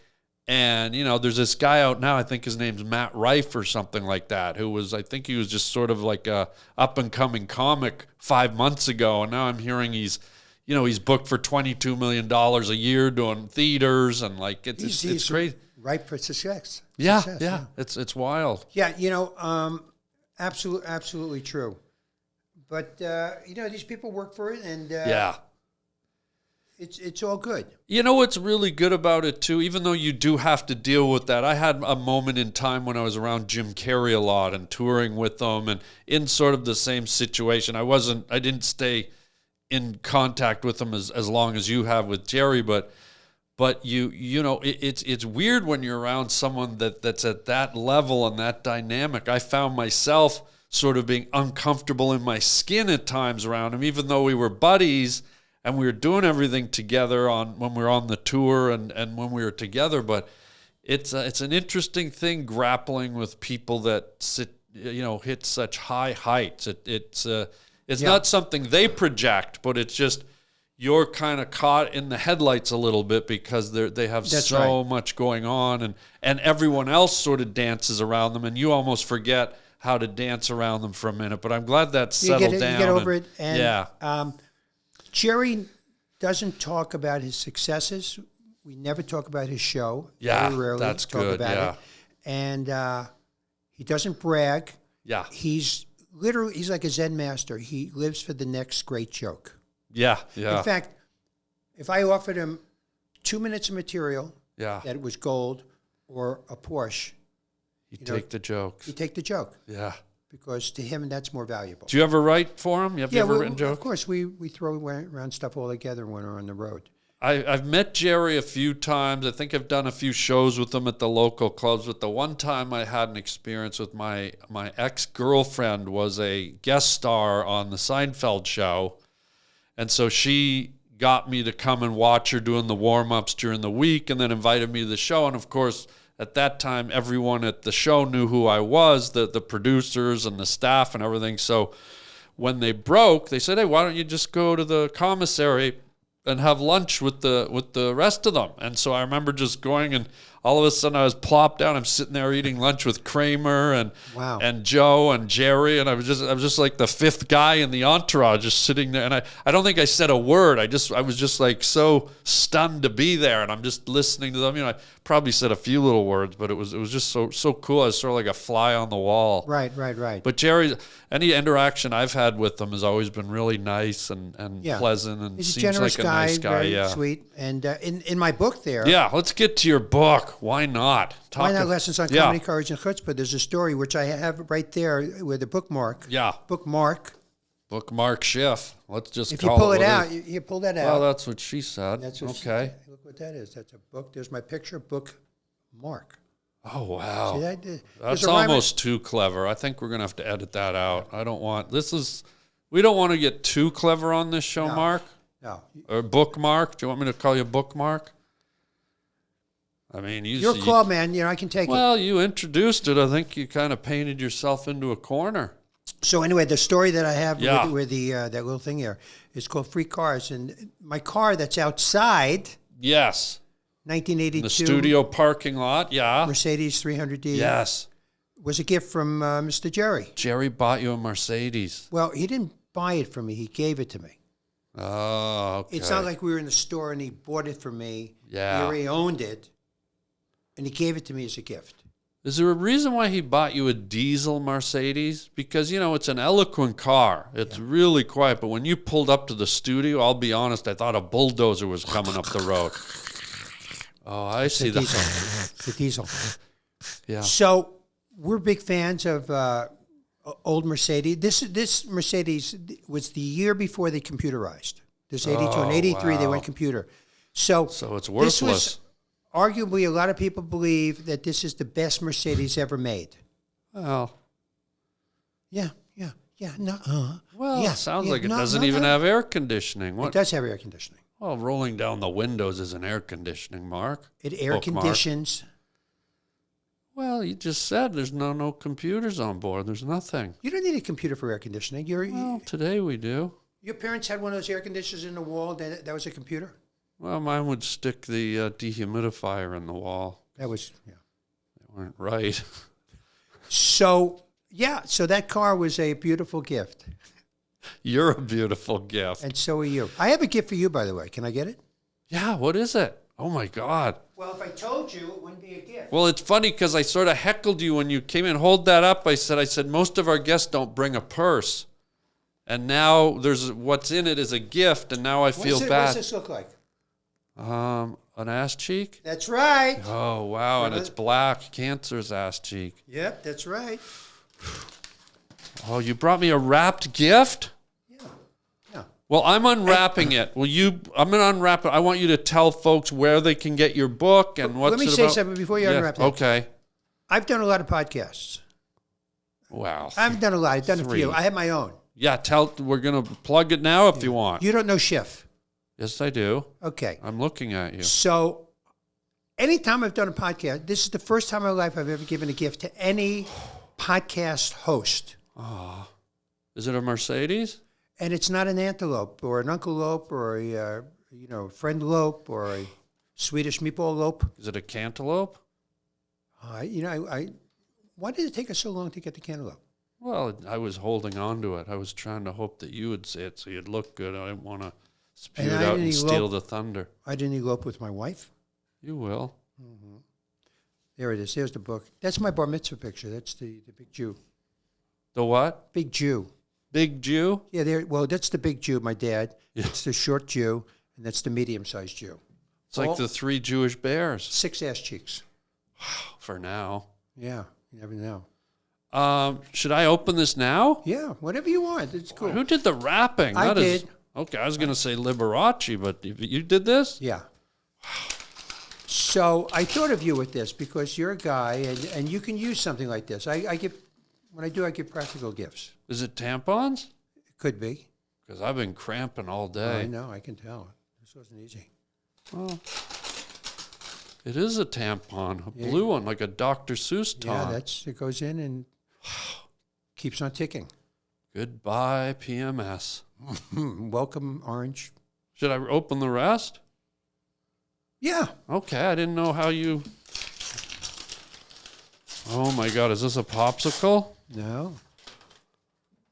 Speaker 2: and, you know, there's this guy out now, I think his name's Matt Rife or something like that, I think he was just sort of like a up-and-coming comic 5 months ago, and now I'm hearing he's booked for $22 million a year doing theaters, and like it's crazy.
Speaker 1: Ripe for success.
Speaker 2: Yeah,
Speaker 1: Success,
Speaker 2: yeah, it's wild.
Speaker 1: Yeah, absolutely true. But these people work for it, and
Speaker 2: Yeah.
Speaker 1: it's all good.
Speaker 2: You know what's really good about it, too, even though you do have to deal with that. I had a moment in time when I was around Jim Carrey a lot and touring with them, and in sort of the same situation. I didn't stay in contact with him as long as you have with Jerry, but it's weird when you're around someone that's at that level and that dynamic. I found myself sort of being uncomfortable in my skin at times around him, even though we were buddies and we were doing everything together when we were on the tour and when we were together. But it's an interesting thing grappling with people that hit such high heights. It's not something they project, but it's just you're kind of caught in the headlights a little bit because they have much going on, and everyone else sort of dances around them, and you almost forget how to dance around them for a minute. But I'm glad that's settled down.
Speaker 1: You get over it. And,
Speaker 2: yeah.
Speaker 1: Jerry doesn't talk about his successes. We never talk about his show.
Speaker 2: Yeah,
Speaker 1: Very rarely
Speaker 2: that's
Speaker 1: talk
Speaker 2: good.
Speaker 1: about it. And he doesn't brag.
Speaker 2: Yeah.
Speaker 1: He's like a Zen master. He lives for the next great joke.
Speaker 2: Yeah, yeah.
Speaker 1: In fact, if I offered him 2 minutes of material that it was gold or a Porsche,
Speaker 2: he'd take the jokes.
Speaker 1: He'd take the joke.
Speaker 2: Yeah.
Speaker 1: Because to him, that's more valuable.
Speaker 2: Do you ever write for him? Have you ever written jokes?
Speaker 1: Of course. We throw around stuff all together when we're on the road.
Speaker 2: I've met Jerry a few times. I think I've done a few shows with him at the local clubs. But the one time I had an experience with my ex-girlfriend was a guest star on the SEINFELD show. And so she got me to come and watch her doing the warm-ups during the week and then invited me to the show. And, of course, at that time, everyone at the show knew who I was, the producers and the staff and everything. So when they broke, they said, hey, why don't you just go to the commissary and have lunch with the rest of them? And so I remember just going, and all of a sudden I was plopped down. I'm sitting there eating lunch with Kramer and Joe and Jerry, and I was just like the fifth guy in the entourage, just sitting there. And I don't think I said a word. I was just like so stunned to be there, and I'm just listening to them. I probably said a few little words, but it was just so cool. I was sort of like a fly on the wall.
Speaker 1: Right.
Speaker 2: But Jerry, any interaction I've had with him has always been really nice and pleasant, and
Speaker 1: he's
Speaker 2: seems like a nice guy.
Speaker 1: Very sweet. And in my book there.
Speaker 2: Yeah, let's get to your book. Why not?
Speaker 1: Why not Lessons on Comedy, Courage, and Chutzpah? There's a story which I have right there with a bookmark.
Speaker 2: Yeah.
Speaker 1: Bookmark.
Speaker 2: MARK SCHIFF. Let's just
Speaker 1: if
Speaker 2: call
Speaker 1: you pull
Speaker 2: it
Speaker 1: it out, you pull that out.
Speaker 2: Well, that's what she said.
Speaker 1: That's what
Speaker 2: okay.
Speaker 1: Look what that is. That's a book. There's my picture. Bookmark.
Speaker 2: Oh, wow.
Speaker 1: See that?
Speaker 2: That's almost too clever. I think we're going to have to edit that out. We don't want to get too clever on this show, Mark.
Speaker 1: No.
Speaker 2: Or Bookmark. Do you want me to call you Bookmark? I mean,
Speaker 1: your call, man. I can take it.
Speaker 2: Well, you introduced it. I think you kind of painted yourself into a corner.
Speaker 1: So anyway, the story that I have with the that little thing here is called Free Cars, and my car that's outside.
Speaker 2: Yes.
Speaker 1: 1982.
Speaker 2: The studio parking lot. Yeah.
Speaker 1: Mercedes 300D.
Speaker 2: Yes.
Speaker 1: Was a gift from Mr. Jerry.
Speaker 2: Jerry bought you a Mercedes.
Speaker 1: Well, he didn't buy it for me. He gave it to me.
Speaker 2: Oh, okay.
Speaker 1: It's not like we were in the store and he bought it for me.
Speaker 2: Yeah.
Speaker 1: He already owned it, and he gave it to me as a gift.
Speaker 2: Is there a reason why he bought you a diesel Mercedes? Because, it's an eloquent car. It's really quiet. But when you pulled up to the studio, I'll be honest, I thought a bulldozer was coming up the road. Oh, I see that.
Speaker 1: The diesel.
Speaker 2: Yeah.
Speaker 1: So we're big fans of old Mercedes. This Mercedes was the year before they computerized. This 82 and 83, they went computer. So
Speaker 2: it's worthless.
Speaker 1: This was, arguably, a lot of people believe that this is the best Mercedes ever made.
Speaker 2: Well.
Speaker 1: Yeah. It
Speaker 2: sounds like it doesn't even have air conditioning.
Speaker 1: It does have air conditioning.
Speaker 2: Well, rolling down the windows isn't air conditioning, Mark.
Speaker 1: It air
Speaker 2: Bookmark.
Speaker 1: conditions.
Speaker 2: Well, you just said there's no computers on board. There's nothing.
Speaker 1: You don't need a computer for air conditioning.
Speaker 2: Well, today we do.
Speaker 1: Your parents had one of those air conditioners in the wall. That was a computer.
Speaker 2: Well, mine would stick the dehumidifier in the wall.
Speaker 1: That was yeah.
Speaker 2: They weren't right.
Speaker 1: So that car was a beautiful gift,
Speaker 2: You're a beautiful gift.
Speaker 1: and so are you. I have a gift for you, by the way. Can I get it?
Speaker 2: Yeah, what is it? Oh, my God.
Speaker 1: Well, if I told you, it wouldn't be a gift.
Speaker 2: Well, it's funny because I sort of heckled you when you came in. Hold that up. I said, most of our guests don't bring a purse. And now what's in it is a gift, and now I feel
Speaker 1: What
Speaker 2: bad.
Speaker 1: does this look like?
Speaker 2: An ass cheek?
Speaker 1: That's right.
Speaker 2: Oh, wow, and it's black. Cancer's ass cheek.
Speaker 1: Yep, that's right.
Speaker 2: Oh, you brought me a wrapped gift?
Speaker 1: Yeah.
Speaker 2: Well, I'm unwrapping it. I'm going to unwrap it. I want you to tell folks where they can get your book and what's
Speaker 1: Let me
Speaker 2: it
Speaker 1: say
Speaker 2: about.
Speaker 1: something before you unwrap that.
Speaker 2: Okay.
Speaker 1: I've done a lot of podcasts.
Speaker 2: Wow.
Speaker 1: I haven't done a lot. I've done a
Speaker 2: Three.
Speaker 1: few. I have my own.
Speaker 2: Yeah, we're going to plug it now if you want.
Speaker 1: You don't know Schiff.
Speaker 2: Yes, I do.
Speaker 1: Okay.
Speaker 2: I'm looking at you.
Speaker 1: So anytime I've done a podcast, this is the first time in my life I've ever given a gift to any podcast host.
Speaker 2: Is it a Mercedes?
Speaker 1: And it's not an antelope or an uncle lope or a friend lope or a Swedish meatball lope.
Speaker 2: Is it a cantaloupe?
Speaker 1: Why did it take us so long to get the cantaloupe?
Speaker 2: Well, I was holding on to it. I was trying to hope that you would say it so you'd look good. I didn't want to spew
Speaker 1: And
Speaker 2: it
Speaker 1: I
Speaker 2: out
Speaker 1: didn't
Speaker 2: and
Speaker 1: elope.
Speaker 2: steal the thunder.
Speaker 1: I didn't elope with my wife.
Speaker 2: You will.
Speaker 1: There it is. There's the book. That's my bar mitzvah picture. That's the big Jew.
Speaker 2: The what?
Speaker 1: Big Jew.
Speaker 2: Big Jew?
Speaker 1: Yeah, well, that's the big Jew, my dad.
Speaker 2: Yeah.
Speaker 1: That's the short Jew, and that's the medium-sized Jew.
Speaker 2: It's like the 3 Jewish bears
Speaker 1: 6 ass cheeks.
Speaker 2: for now.
Speaker 1: Yeah, you never know.
Speaker 2: Should I open this now?
Speaker 1: Yeah, whatever you want. It's cool.
Speaker 2: Who did the wrapping?
Speaker 1: I did.
Speaker 2: Okay, I was going to say Liberace, but you did this?
Speaker 1: Yeah. So I thought of you with this because you're a guy, and you can use something like this. I give practical gifts.
Speaker 2: Is it tampons?
Speaker 1: It could be.
Speaker 2: Because I've been cramping all
Speaker 1: I
Speaker 2: day.
Speaker 1: know. I can tell. This wasn't easy.
Speaker 2: Well, it is a tampon, a blue one, like a Dr. Seuss
Speaker 1: Yeah,
Speaker 2: tom.
Speaker 1: it goes in and keeps on ticking.
Speaker 2: Goodbye, PMS.
Speaker 1: Welcome, Orange.
Speaker 2: Should I open the rest?
Speaker 1: Yeah.
Speaker 2: Okay, I didn't know how you... Oh my God, is this a popsicle?
Speaker 1: No.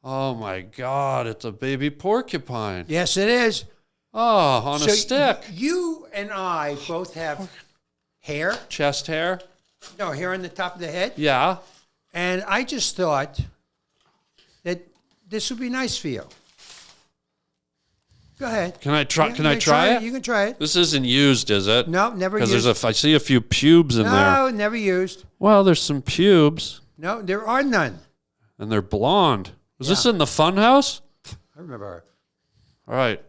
Speaker 2: Oh my God, it's a baby porcupine.
Speaker 1: Yes, it is.
Speaker 2: Oh, on a stick.
Speaker 1: You and I both have hair.
Speaker 2: Chest hair?
Speaker 1: No, hair on the top of the head.
Speaker 2: Yeah.
Speaker 1: And I just thought that this would be nice for you. Go ahead.
Speaker 2: Can I try?
Speaker 1: Yeah,
Speaker 2: Can
Speaker 1: you
Speaker 2: I try it?
Speaker 1: You can try it.
Speaker 2: This isn't used, is it?
Speaker 1: No, never
Speaker 2: Because
Speaker 1: used.
Speaker 2: I see a few pubes in there.
Speaker 1: No, never used.
Speaker 2: Well, there's some pubes,
Speaker 1: No, there are none.
Speaker 2: and they're blonde. Was this in the fun house?
Speaker 1: I remember her.
Speaker 2: All right.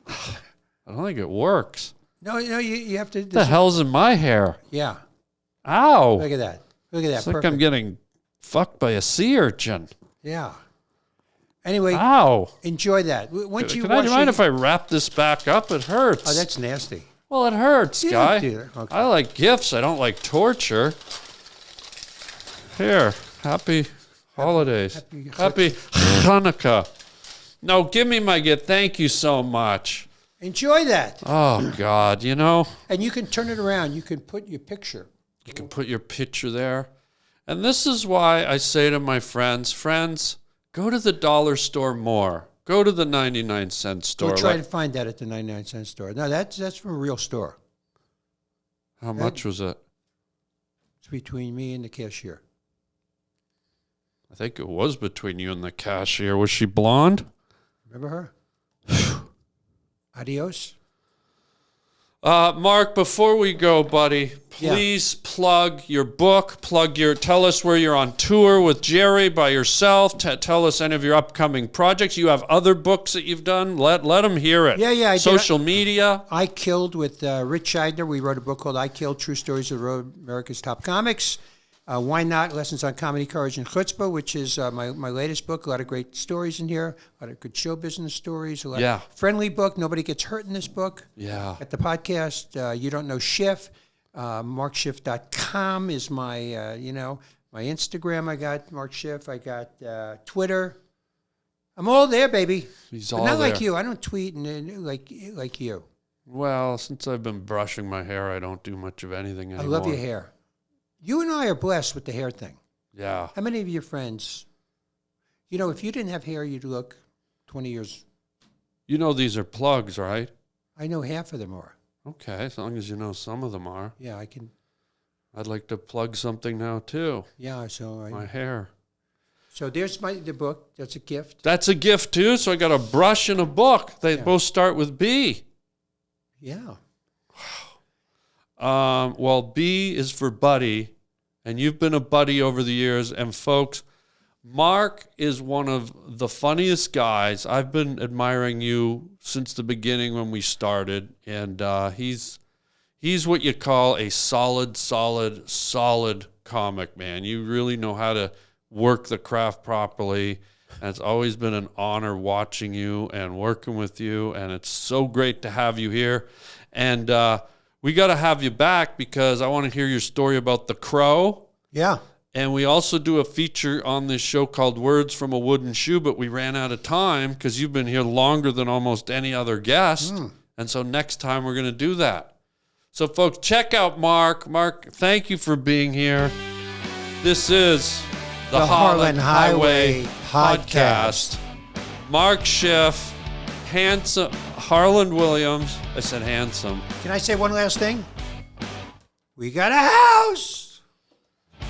Speaker 2: I don't think it works.
Speaker 1: No, you have to.
Speaker 2: What the hell's in my hair?
Speaker 1: Yeah.
Speaker 2: Ow.
Speaker 1: Look at that. Look at that.
Speaker 2: It's like
Speaker 1: Perfect.
Speaker 2: I'm getting fucked by a sea urchin.
Speaker 1: Yeah. Anyway,
Speaker 2: Ow.
Speaker 1: enjoy that. Once you
Speaker 2: Can I
Speaker 1: wash
Speaker 2: mind
Speaker 1: it-
Speaker 2: if I wrap this back up? It hurts.
Speaker 1: Oh, that's nasty.
Speaker 2: Well, it hurts,
Speaker 1: You
Speaker 2: guy.
Speaker 1: don't do that. Okay.
Speaker 2: I like gifts. I don't like torture. Here, happy holidays.
Speaker 1: happy
Speaker 2: Hanukkah. No, give me my gift. Thank you so much.
Speaker 1: Enjoy that.
Speaker 2: Oh, God, you know,
Speaker 1: And you can turn it around. You can put your picture.
Speaker 2: you can put your picture there. And this is why I say to my friends, go to the dollar store more. Go to the 99-cent store.
Speaker 1: Go try to find that at the 99-cent store. No, that's from a real store.
Speaker 2: How much was it?
Speaker 1: It's between me and the cashier.
Speaker 2: I think it was between you and the cashier. Was she blonde?
Speaker 1: Remember her? Adios.
Speaker 2: Mark, before we go, buddy,
Speaker 1: Yeah.
Speaker 2: please plug your book. Tell us where you're on tour with Jerry, by yourself. Tell us any of your upcoming projects. You have other books that you've done. Let them hear it.
Speaker 1: Yeah, I did.
Speaker 2: Social media.
Speaker 1: I Killed with Rich Scheidner. We wrote a book called I Killed, True Stories of America's Top Comics. Why Not? Lessons on Comedy, Courage, and Chutzpah, which is my latest book. A lot of great stories in here. A lot of good show business stories. A lot
Speaker 2: Yeah.
Speaker 1: of friendly book. Nobody gets hurt in this book.
Speaker 2: Yeah.
Speaker 1: At the podcast, You Don't Know Schiff. MarkSchiff.com is my, my Instagram. I got Mark Schiff. I got Twitter. I'm all there, baby.
Speaker 2: He's
Speaker 1: But
Speaker 2: all
Speaker 1: not
Speaker 2: there.
Speaker 1: like you. I don't tweet like you.
Speaker 2: Well, since I've been brushing my hair, I don't do much of anything anymore.
Speaker 1: I love your hair. You and I are blessed with the hair thing.
Speaker 2: Yeah.
Speaker 1: How many of your friends, if you didn't have hair, you'd look 20 years.
Speaker 2: You know these are plugs, right?
Speaker 1: I know half of them are.
Speaker 2: Okay, as long as you know some of them are.
Speaker 1: Yeah, I can.
Speaker 2: I'd like to plug something now, too.
Speaker 1: Yeah,
Speaker 2: My hair.
Speaker 1: So there's the book. That's a gift.
Speaker 2: That's a gift, too. So I got a brush and a book. They both start with B.
Speaker 1: Yeah.
Speaker 2: Well, B is for buddy, and you've been a buddy over the years. And folks, Mark is one of the funniest guys. I've been admiring you since the beginning when we started, and he's what you call a solid comic, man. You really know how to work the craft properly, and it's always been an honor watching you and working with you, and it's so great to have you here. And we got to have you back because I want to hear your story about the crow.
Speaker 1: Yeah.
Speaker 2: And we also do a feature on this show called Words from a Wooden Shoe, but we ran out of time because you've been here longer than almost any other guest. And so next time we're going to do that. So, folks, check out Mark. Mark, thank you for being here. This is the Harland Highway Podcast. Mark Schiff, handsome, Harland Williams. I said handsome.
Speaker 1: Can I say one last thing? We got a house.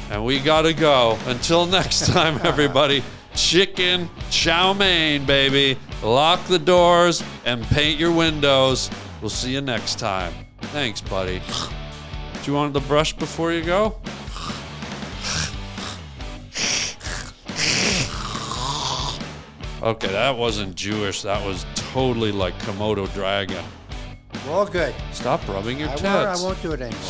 Speaker 2: And we got to go. Until next time, everybody, chicken chow mein, baby. Lock the doors and paint your windows. We'll see you next time. Thanks, buddy. Do you want the brush before you go? Okay, that wasn't Jewish. That was totally like Komodo dragon.
Speaker 1: We're all good.
Speaker 2: Stop rubbing your tits.
Speaker 1: I won't do it anymore.